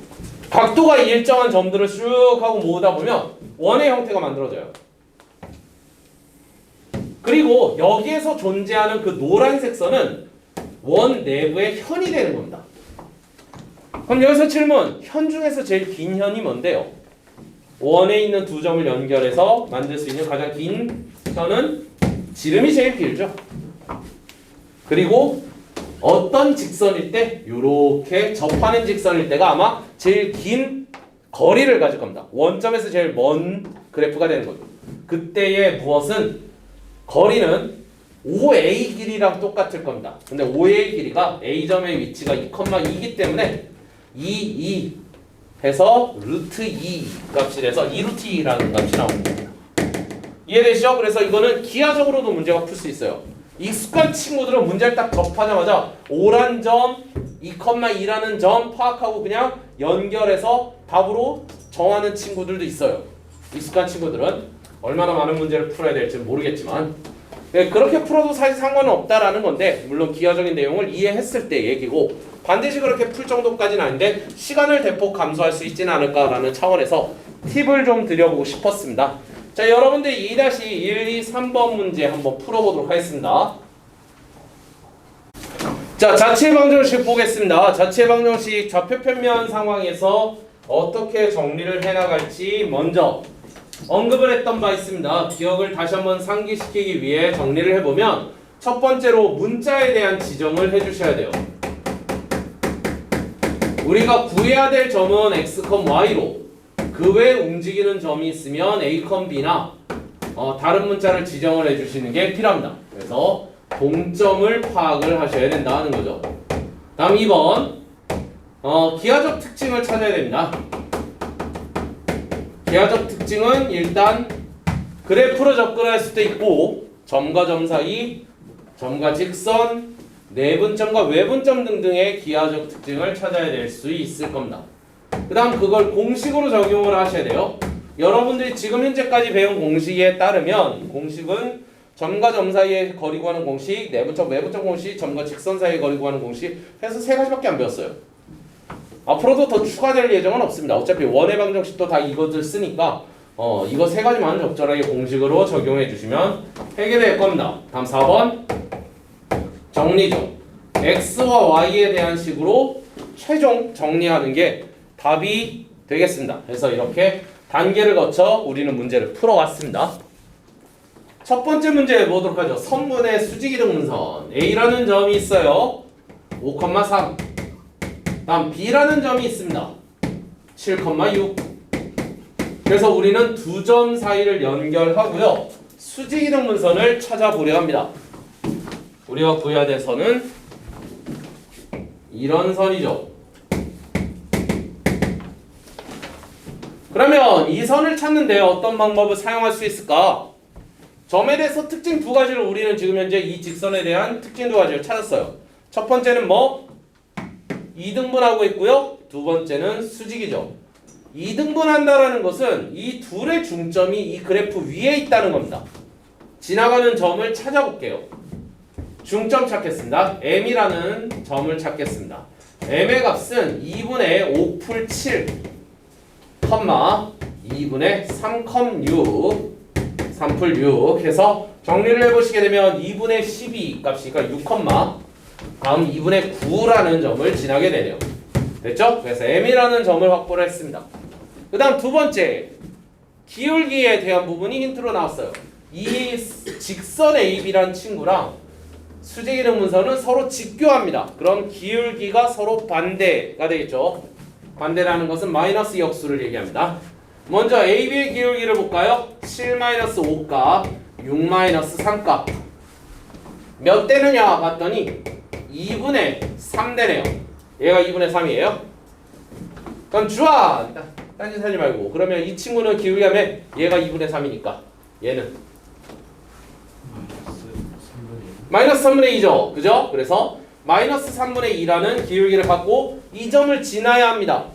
각도가 일정한 점들을 쭉 하고 모으다 보면 원의 형태가 만들어져요. 그리고 여기에서 존재하는 그 노란색 선은 원 내부의 현이 되는 겁니다. 그럼 여기서 질문, 현 중에서 제일 긴 현이 뭔데요? 원에 있는 두 점을 연결해서 만들 수 있는 가장 긴 현은 지름이 제일 길죠. 그리고 어떤 직선일 때, 요렇게 접하는 직선일 때가 아마 제일 긴 거리를 가질 겁니다. 원점에서 제일 먼 그래프가 되는 거죠. 그때의 무엇은 거리는 OA 길이랑 똑같을 겁니다. 근데 OA 길이가 A점의 위치가 2,2이기 때문에 2 해서 루트 2 값이 돼서 2루트 2라는 값이 나오는 겁니다. 이해되시죠? 그래서 이거는 기하적으로도 문제가 풀 수 있어요. 익숙한 친구들은 문제를 딱 접하자마자 O란 점, 2,2라는 점 파악하고 그냥 연결해서 답으로 정하는 친구들도 있어요. 익숙한 친구들은 얼마나 많은 문제를 풀어야 될지 모르겠지만 그렇게 풀어도 사실 상관은 없다라는 건데, 물론 기하적인 내용을 이해했을 때 얘기고 반드시 그렇게 풀 정도까지는 아닌데 시간을 대폭 감소할 수 있지는 않을까라는 차원에서 팁을 좀 드려보고 싶었습니다. 자, 여러분들 2-1, 2, 3번 문제 한번 풀어보도록 하겠습니다. 자, 자체 방정식 보겠습니다. 자체 방정식 좌표 평면 상황에서 어떻게 정리를 해나갈지 먼저 언급을 했던 바 있습니다. 기억을 다시 한번 상기시키기 위해 정리를 해보면 첫 번째로 문자에 대한 지정을 해주셔야 돼요. 우리가 구해야 될 점은 x, y로 그 외에 움직이는 점이 있으면 a, b나 다른 문자를 지정을 해주시는 게 필요합니다. 그래서 동점을 파악을 하셔야 된다는 거죠. 다음 2번 기하적 특징을 찾아야 됩니다. 기하적 특징은 일단 그래프로 접근할 수도 있고 점과 점 사이, 점과 직선, 내분점과 외분점 등등의 기하적 특징을 찾아야 될 수 있을 겁니다. 그 다음 그걸 공식으로 적용을 하셔야 돼요. 여러분들이 지금 현재까지 배운 공식에 따르면 공식은 점과 점 사이의 거리 구하는 공식, 내분점, 외분점 공식, 점과 직선 사이의 거리 구하는 공식 해서 3가지밖에 안 배웠어요. 앞으로도 더 추가될 예정은 없습니다. 어차피 원의 방정식도 다 이것을 쓰니까 이거 3가지만 적절하게 공식으로 적용해 주시면 해결될 겁니다. 다음 4번 정리죠. x와 y에 대한 식으로 최종 정리하는 게 답이 되겠습니다. 그래서 이렇게 단계를 거쳐 우리는 문제를 풀어왔습니다. 첫 번째 문제 보도록 하죠. 선분의 수직이동 문선 A라는 점이 있어요. 5,3 다음 B라는 점이 있습니다. 7,6. 그래서 우리는 두 점 사이를 연결하고요. 수직이동 문선을 찾아보려 합니다. 우리가 구해야 될 선은 이런 선이죠. 그러면 이 선을 찾는데 어떤 방법을 사용할 수 있을까? 점에 대해서 특징 두 가지를 우리는 지금 현재 이 직선에 대한 특징 두 가지를 찾았어요. 첫 번째는 뭐? 이등분하고 있고요. 두 번째는 수직이죠. 이등분한다라는 것은 이 둘의 중점이 이 그래프 위에 있다는 겁니다. 지나가는 점을 찾아볼게요. 중점 찾겠습니다. M이라는 점을 찾겠습니다. M의 값은 2분의 5풀 7, 2분의 3,6, 3풀 6 해서 정리를 해보시게 되면 2분의 12 값이니까 6, 다음 2분의 9라는 점을 지나게 되네요. 됐죠? 그래서 M이라는 점을 확보를 했습니다. 그 다음 두 번째, 기울기에 대한 부분이 힌트로 나왔어요. 이 직선 AB라는 친구랑 수직이동 문선은 서로 직교합니다. 그럼 기울기가 서로 반대가 되겠죠. 반대라는 것은 마이너스 역수를 얘기합니다. 먼저 AB의 기울기를 볼까요? 7-5값, 6-3값 몇 대느냐 봤더니 2분의 3대네요. 얘가 2분의 3이에요. 그럼 주아! 딴짓 하지 말고, 그러면 이 친구는 기울기 하면 얘가 2분의 3이니까 얘는 마이너스 3분의 2죠. 그죠? 그래서 마이너스 3분의 2라는 기울기를 갖고 이 점을 지나야 합니다.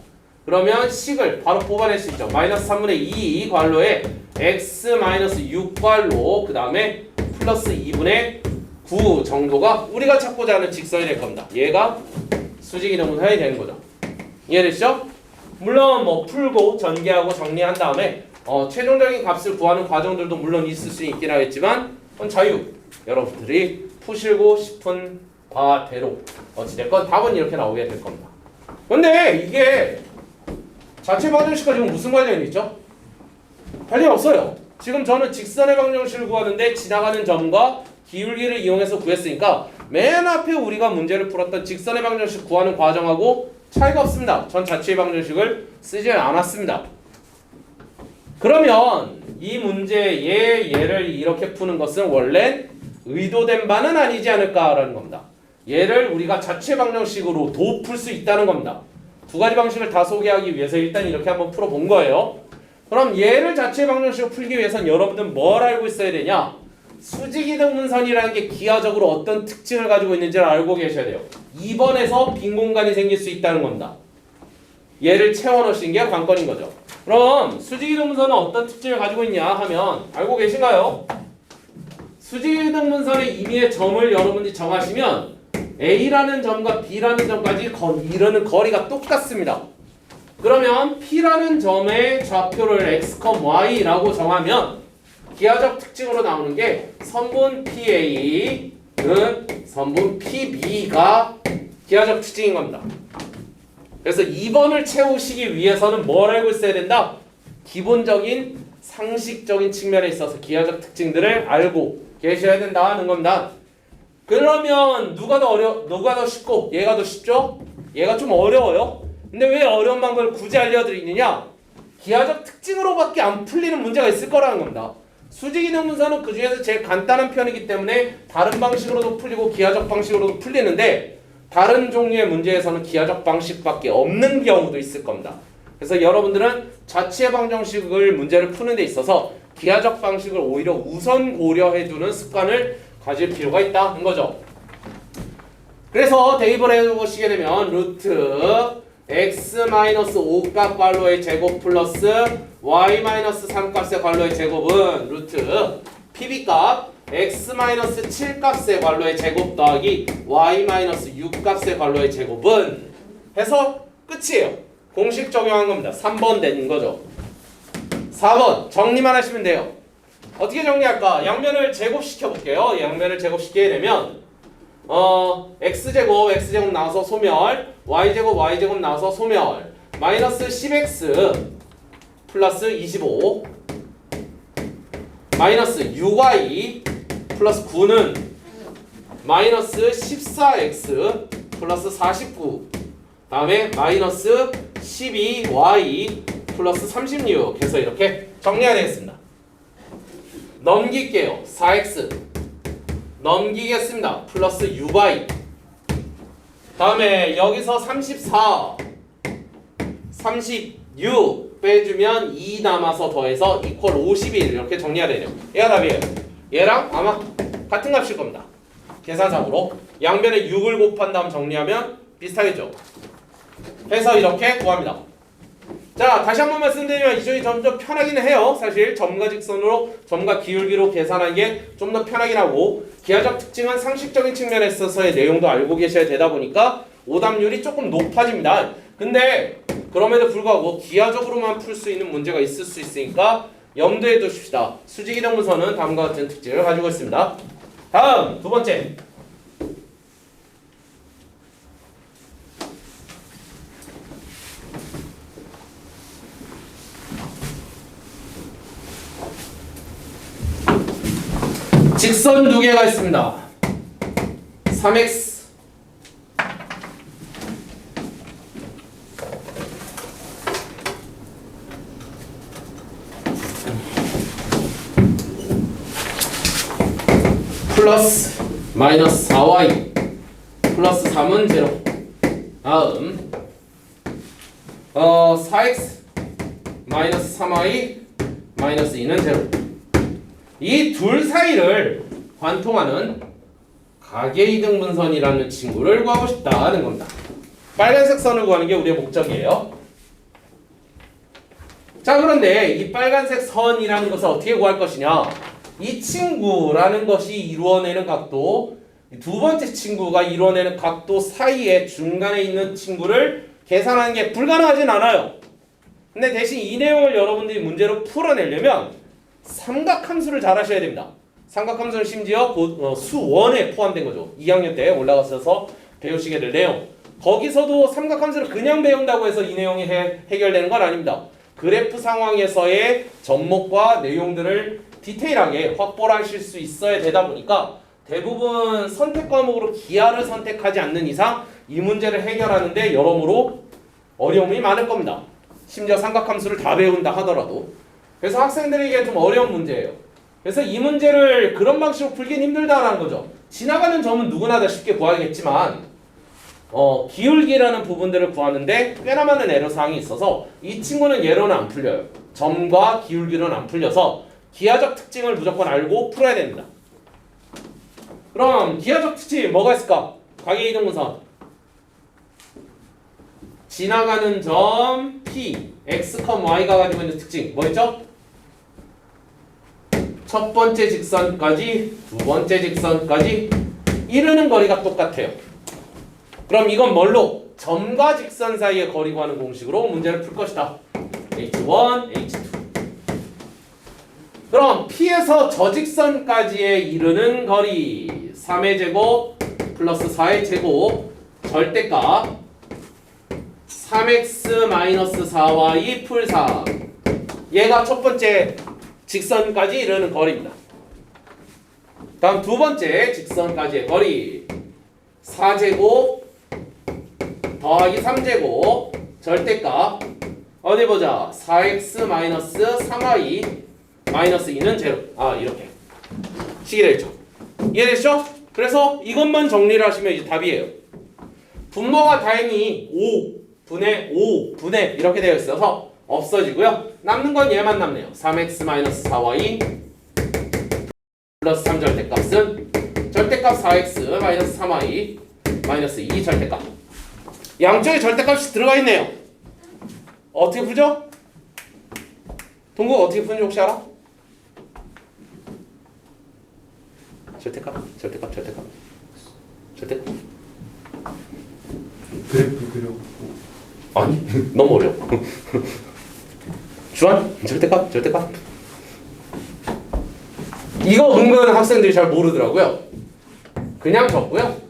그러면 식을 바로 뽑아낼 수 있죠. 마이너스 3분의 2 괄로에 x-6 괄로 그 다음에 플러스 2분의 9 정도가 우리가 찾고자 하는 직선이 될 겁니다. 얘가 수직이동 문선이 되는 거죠. 이해되시죠? 물론 뭐 풀고 전개하고 정리한 다음에 최종적인 값을 구하는 과정들도 물론 있을 수 있긴 하겠지만 그건 자유. 여러분들이 푸시고 싶은 바대로 어찌됐건 답은 이렇게 나오게 될 겁니다. 근데 이게 자체 방정식과 지금 무슨 관련이 있죠? 관련이 없어요. 지금 저는 직선의 방정식을 구하는데 지나가는 점과 기울기를 이용해서 구했으니까 맨 앞에 우리가 문제를 풀었던 직선의 방정식 구하는 과정하고 차이가 없습니다. 전 자체의 방정식을 쓰지 않았습니다. 그러면 이 문제의 얘를 이렇게 푸는 것은 원래 의도된 바는 아니지 않을까라는 겁니다. 얘를 우리가 자체 방정식으로도 풀 수 있다는 겁니다. 두 가지 방식을 다 소개하기 위해서 일단 이렇게 한번 풀어본 거예요. 그럼 얘를 자체 방정식으로 풀기 위해서는 여러분들 뭘 알고 있어야 되냐? 수직이동 문선이라는 게 기하적으로 어떤 특징을 가지고 있는지를 알고 계셔야 돼요. 2번에서 빈 공간이 생길 수 있다는 겁니다. 얘를 채워넣으신 게 관건인 거죠. 그럼 수직이동 문선은 어떤 특징을 가지고 있냐 하면 알고 계신가요? 수직이동 문선의 임의의 점을 여러분들이 정하시면 A라는 점과 B라는 점까지 이르는 거리가 똑같습니다. 그러면 P라는 점의 좌표를 x, y라고 정하면 기하적 특징으로 나오는 게 선분 PA는 선분 PB가 기하적 특징인 겁니다. 그래서 2번을 채우시기 위해서는 뭘 알고 있어야 된다? 기본적인 상식적인 측면에 있어서 기하적 특징들을 알고 계셔야 된다는 겁니다. 그러면 누가 더 쉽고 얘가 더 쉽죠? 얘가 좀 어려워요. 근데 왜 어려운 방법을 굳이 알려드리느냐? 기하적 특징으로밖에 안 풀리는 문제가 있을 거라는 겁니다. 수직이동 문선은 그 중에서 제일 간단한 편이기 때문에 다른 방식으로도 풀리고 기하적 방식으로도 풀리는데 다른 종류의 문제에서는 기하적 방식밖에 없는 경우도 있을 겁니다. 그래서 여러분들은 자체 방정식을 문제를 푸는 데 있어서 기하적 방식을 오히려 우선 고려해두는 습관을 가질 필요가 있다는 거죠. 그래서 대입을 해보시게 되면 루트 x-5값 괄호의 제곱 플러스 y-3 값의 괄호의 제곱은 루트 pb값 x-7 값의 괄호의 제곱 더하기 y-6 값의 괄호의 제곱은 해서 끝이에요. 공식 적용한 겁니다. 3번 되는 거죠. 4번 정리만 하시면 돼요. 어떻게 정리할까? 양면을 제곱시켜 볼게요. 양면을 제곱시키게 되면 x제곱 나와서 소멸, y제곱 나와서 소멸, 마이너스 10x 플러스 25 마이너스 6y 플러스 9는 마이너스 14x 플러스 49 다음에 마이너스 12y 플러스 36 해서 이렇게 정리해야 되겠습니다. 넘길게요. 4x 넘기겠습니다. 플러스 6y 다음에 여기서 34 36 빼주면 2 남아서 더해서 이퀄 51 이렇게 정리해야 되네요. 얘가 답이에요. 얘랑 아마 같은 값일 겁니다. 계산상으로 양변에 6을 곱한 다음 정리하면 비슷하겠죠. 해서 이렇게 구합니다. 자, 다시 한번 말씀드리면 이쪽이 점점 편하긴 해요. 사실 점과 직선으로 점과 기울기로 계산하는 게 좀 더 편하긴 하고 기하적 특징은 상식적인 측면에 있어서의 내용도 알고 계셔야 되다 보니까 오답률이 조금 높아집니다. 근데 그럼에도 불구하고 기하적으로만 풀 수 있는 문제가 있을 수 있으니까 염두에 두십시다. 수직이동분선은 다음과 같은 특징을 가지고 있습니다. 다음 두 번째 직선 두 개가 있습니다. 3x 플러스 마이너스 4y 플러스 3은 제로. 다음 4x 마이너스 3y 마이너스 2는 제로. 이 둘 사이를 관통하는 가계이등분선이라는 친구를 구하고 싶다는 겁니다. 빨간색 선을 구하는 게 우리의 목적이에요. 자, 그런데 이 빨간색 선이라는 것을 어떻게 구할 것이냐? 이 친구라는 것이 이루어내는 각도, 두 번째 친구가 이루어내는 각도 사이에 중간에 있는 친구를 계산하는 게 불가능하진 않아요. 근데 대신 이 내용을 여러분들이 문제로 풀어내려면 삼각함수를 잘 하셔야 됩니다. 삼각함수는 심지어 수원에 포함된 거죠. 2학년 때 올라가셔서 배우시게 될 내용. 거기서도 삼각함수를 그냥 배운다고 해서 이 내용이 해결되는 건 아닙니다. 그래프 상황에서의 접목과 내용들을 디테일하게 확보를 하실 수 있어야 되다 보니까 대부분 선택 과목으로 기하를 선택하지 않는 이상 이 문제를 해결하는데 여러모로 어려움이 많을 겁니다. 심지어 삼각함수를 다 배운다 하더라도. 그래서 학생들에게 좀 어려운 문제예요. 그래서 이 문제를 그런 방식으로 풀긴 힘들다라는 거죠. 지나가는 점은 누구나 다 쉽게 구하겠지만 기울기라는 부분들을 구하는데 꽤나 많은 애로사항이 있어서 이 친구는 예로는 안 풀려요. 점과 기울기는 안 풀려서 기하적 특징을 무조건 알고 풀어야 됩니다. 그럼 기하적 특징 뭐가 있을까? 가계이등분선 지나가는 점 P, X, Y가 가지고 있는 특징 뭐였죠? 첫 번째 직선까지 두 번째 직선까지 이르는 거리가 똑같아요. 그럼 이건 뭘로? 점과 직선 사이의 거리 구하는 공식으로 문제를 풀 것이다. H1, H2. 그럼 P에서 저직선까지의 이르는 거리 3의 제곱 플러스 4의 제곱 절대값 3x-4y 풀 3. 얘가 첫 번째 직선까지 이르는 거리입니다. 다음 두 번째 직선까지의 거리 4제곱 더하기 3제곱 절대값 어디 보자. 4x-3y 마이너스 2는 제로. 이렇게 식이 되죠. 이해됐죠? 그래서 이것만 정리를 하시면 이제 답이에요. 분모가 다행히 5분의 5분의 이렇게 되어 있어서 없어지고요. 남는 건 얘만 남네요. 3x-4y 플러스 3 절대값은 절대값 4x-3y 마이너스 2 절대값. 양쪽에 절대값이 들어가 있네요. 어떻게 풀죠? 동국 어떻게 푸는지 혹시 알아? 절대값. 그래프 그려. 아니 너무 어려워. 주한 절대값. 이거 은근 학생들이 잘 모르더라고요. 그냥 적고요.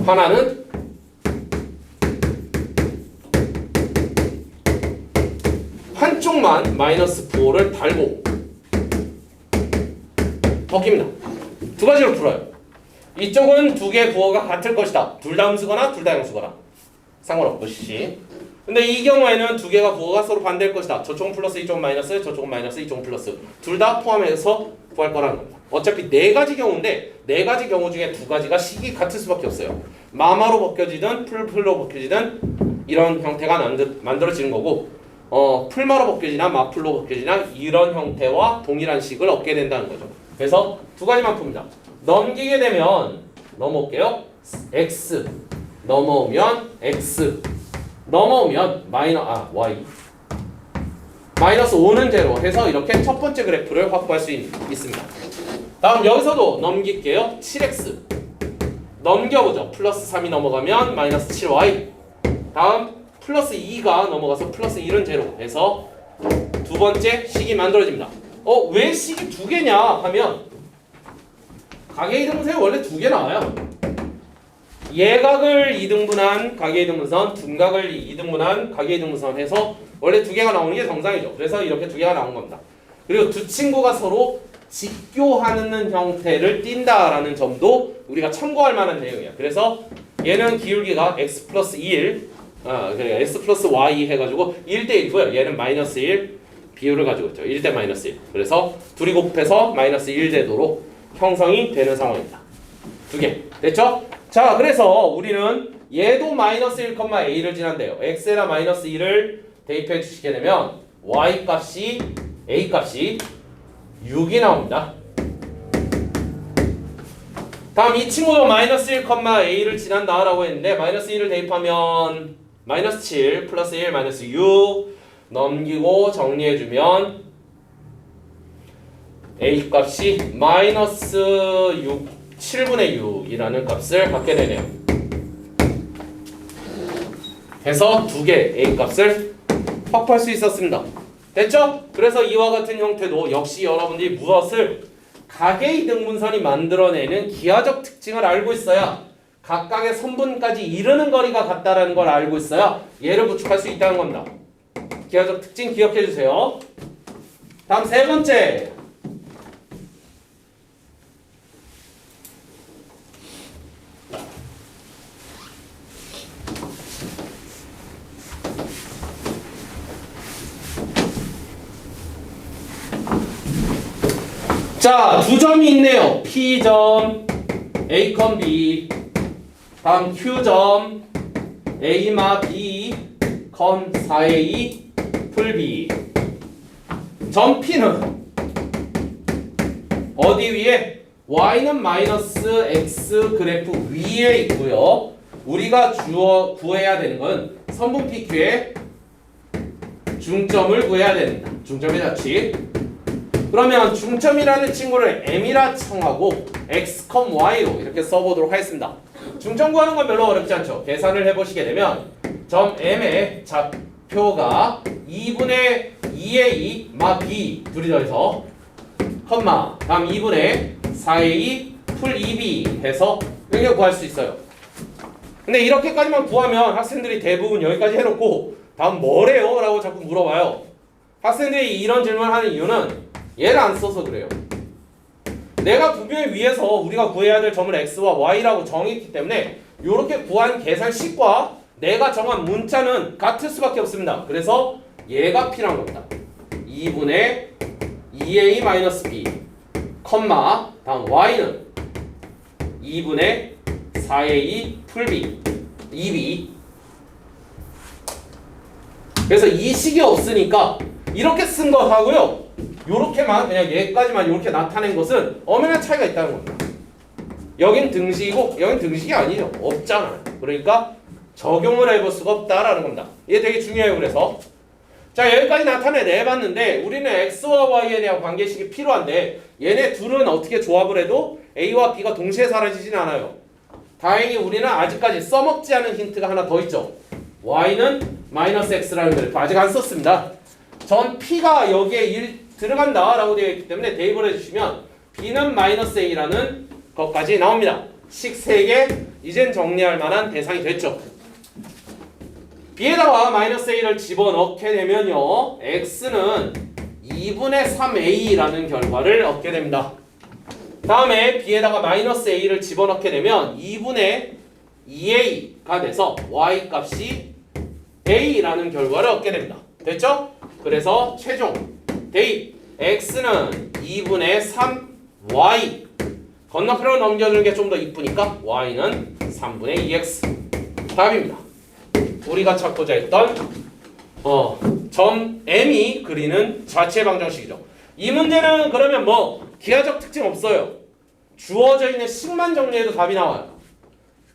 하나는 한쪽만 마이너스 9를 달고 벗깁니다. 두 가지로 풀어요. 이쪽은 두 개의 부호가 같을 것이다. 둘 다 음수거나 둘 다 양수거나 상관없듯이. 근데 이 경우에는 두 개가 부호가 서로 반대일 것이다. 저쪽은 플러스 이쪽은 마이너스, 저쪽은 마이너스, 이쪽은 플러스. 둘 다 포함해서 구할 거라는 겁니다. 어차피 네 가지 경우인데 네 가지 경우 중에 두 가지가 식이 같을 수밖에 없어요. 마마로 벗겨지든 풀로 벗겨지든 이런 형태가 만들어지는 거고, 풀마로 벗겨지나 마풀로 벗겨지나 이런 형태와 동일한 식을 얻게 된다는 거죠. 그래서 두 가지만 풉니다. 넘기게 되면 넘어올게요. x 넘어오면 x 넘어오면 y 마이너스 5는 제로 해서 이렇게 첫 번째 그래프를 확보할 수 있습니다. 다음 여기서도 넘길게요. 7x 넘겨보죠. 플러스 3이 넘어가면 마이너스 7y. 다음 플러스 2가 넘어가서 플러스 1은 제로 해서 두 번째 식이 만들어집니다. 왜 식이 두 개냐 하면 가계 이등분선이 원래 두 개 나와요. 예각을 이등분한 가계 이등분선, 둔각을 이등분한 가계 이등분선 해서 원래 두 개가 나오는 게 정상이죠. 그래서 이렇게 두 개가 나온 겁니다. 그리고 두 친구가 서로 직교하는 형태를 띈다라는 점도 우리가 참고할 만한 내용이야. 그래서 얘는 기울기가 x 플러스 1, 그러니까 x 플러스 y 해가지고 1대 1고요. 얘는 마이너스 1 비율을 가지고 있죠. 1대 마이너스 1. 그래서 둘이 곱해서 마이너스 1 되도록 형성이 되는 상황입니다. 두 개. 됐죠? 자, 그래서 우리는 얘도 마이너스 1,a를 지난대요. x에다 마이너스 1을 대입해 주시게 되면 y 값이 a 값이 6이 나옵니다. 다음 이 친구도 마이너스 1,a를 지난다라고 했는데 마이너스 1을 대입하면 마이너스 7 플러스 1 마이너스 6 넘기고 정리해주면 a 값이 마이너스 7분의 6이라는 값을 갖게 되네요. 해서 두 개 a 값을 확보할 수 있었습니다. 됐죠? 그래서 이와 같은 형태도 역시 여러분들이 무엇을 가계 이등분선이 만들어내는 기하적 특징을 알고 있어야 각각의 선분까지 이르는 거리가 같다라는 걸 알고 있어야 얘를 구축할 수 있다는 겁니다. 기하적 특징 기억해 주세요. 다음 세 번째. 자, 두 점이 있네요. P점, A, B. 다음 Q점, A, B, 4A, 풀 B. 점 P는 어디 위에? Y는 마이너스 X 그래프 위에 있고요. 우리가 구해야 되는 건 선분 PQ의 중점을 구해야 됩니다. 중점의 자취. 그러면 중점이라는 친구를 m이라称하고 x, y로 이렇게 써보도록 하겠습니다. 중점 구하는 건 별로 어렵지 않죠. 계산을 해보시게 되면 점 m의 좌표가 2분의 2a 마 b 둘이 더해서 컴마 다음 2분의 4a 풀 2b 해서 이렇게 구할 수 있어요. 근데 이렇게까지만 구하면 학생들이 대부분 여기까지 해놓고 다음 뭐래요? 라고 자꾸 물어봐요. 학생들이 이런 질문을 하는 이유는 얘를 안 써서 그래요. 내가 분명히 위에서 우리가 구해야 될 점을 x와 y라고 정했기 때문에 이렇게 구한 계산식과 내가 정한 문자는 같을 수밖에 없습니다. 그래서 얘가 필요한 겁니다. 2분의 2a-b 컴마 다음 y는 2분의 4a 풀 b 2b. 그래서 이 식이 없으니까 이렇게 쓴 것하고요 요렇게만 그냥 얘까지만 요렇게 나타낸 것은 엄연한 차이가 있다는 겁니다. 여긴 등식이고 여긴 등식이 아니죠. 없잖아요. 그러니까 적용을 해볼 수가 없다라는 겁니다. 이게 되게 중요해요. 그래서 자 여기까지 나타내봤는데 우리는 x와 y에 대한 관계식이 필요한데 얘네 둘은 어떻게 조합을 해도 a와 b가 동시에 사라지진 않아요. 다행히 우리는 아직까지 써먹지 않은 힌트가 하나 더 있죠. y는 마이너스 x라는 그래프 아직 안 썼습니다. 전 p가 여기에 들어간다 라고 되어 있기 때문에 대입을 해주시면 b는 마이너스 a라는 것까지 나옵니다. 식 3개 이젠 정리할 만한 대상이 됐죠. b에다가 마이너스 a를 집어넣게 되면요 x는 2분의 3a라는 결과를 얻게 됩니다. 다음에 b에다가 마이너스 a를 집어넣게 되면 2분의 2a가 돼서 y 값이 a라는 결과를 얻게 됩니다. 됐죠? 그래서 최종 대입 x는 2분의 3y 건너편으로 넘겨주는 게 좀 더 이쁘니까 y는 3분의 2x 답입니다. 우리가 찾고자 했던 점 m이 그리는 자체 방정식이죠. 이 문제는 그러면 뭐 기하적 특징 없어요. 주어져 있는 식만 정리해도 답이 나와요.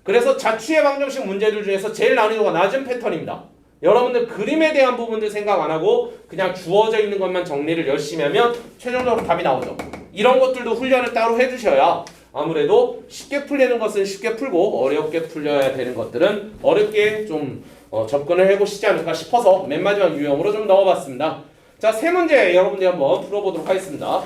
그래서 자취의 방정식 문제들 중에서 제일 난이도가 낮은 패턴입니다. 여러분들 그림에 대한 부분들 생각 안 하고 그냥 주어져 있는 것만 정리를 열심히 하면 최종적으로 답이 나오죠. 이런 것들도 훈련을 따로 해주셔야 아무래도 쉽게 풀리는 것은 쉽게 풀고 어렵게 풀려야 되는 것들은 어렵게 좀 접근을 해보시지 않을까 싶어서 맨 마지막 유형으로 좀 넣어봤습니다. 자, 세 문제 여러분들이 한번 풀어보도록 하겠습니다.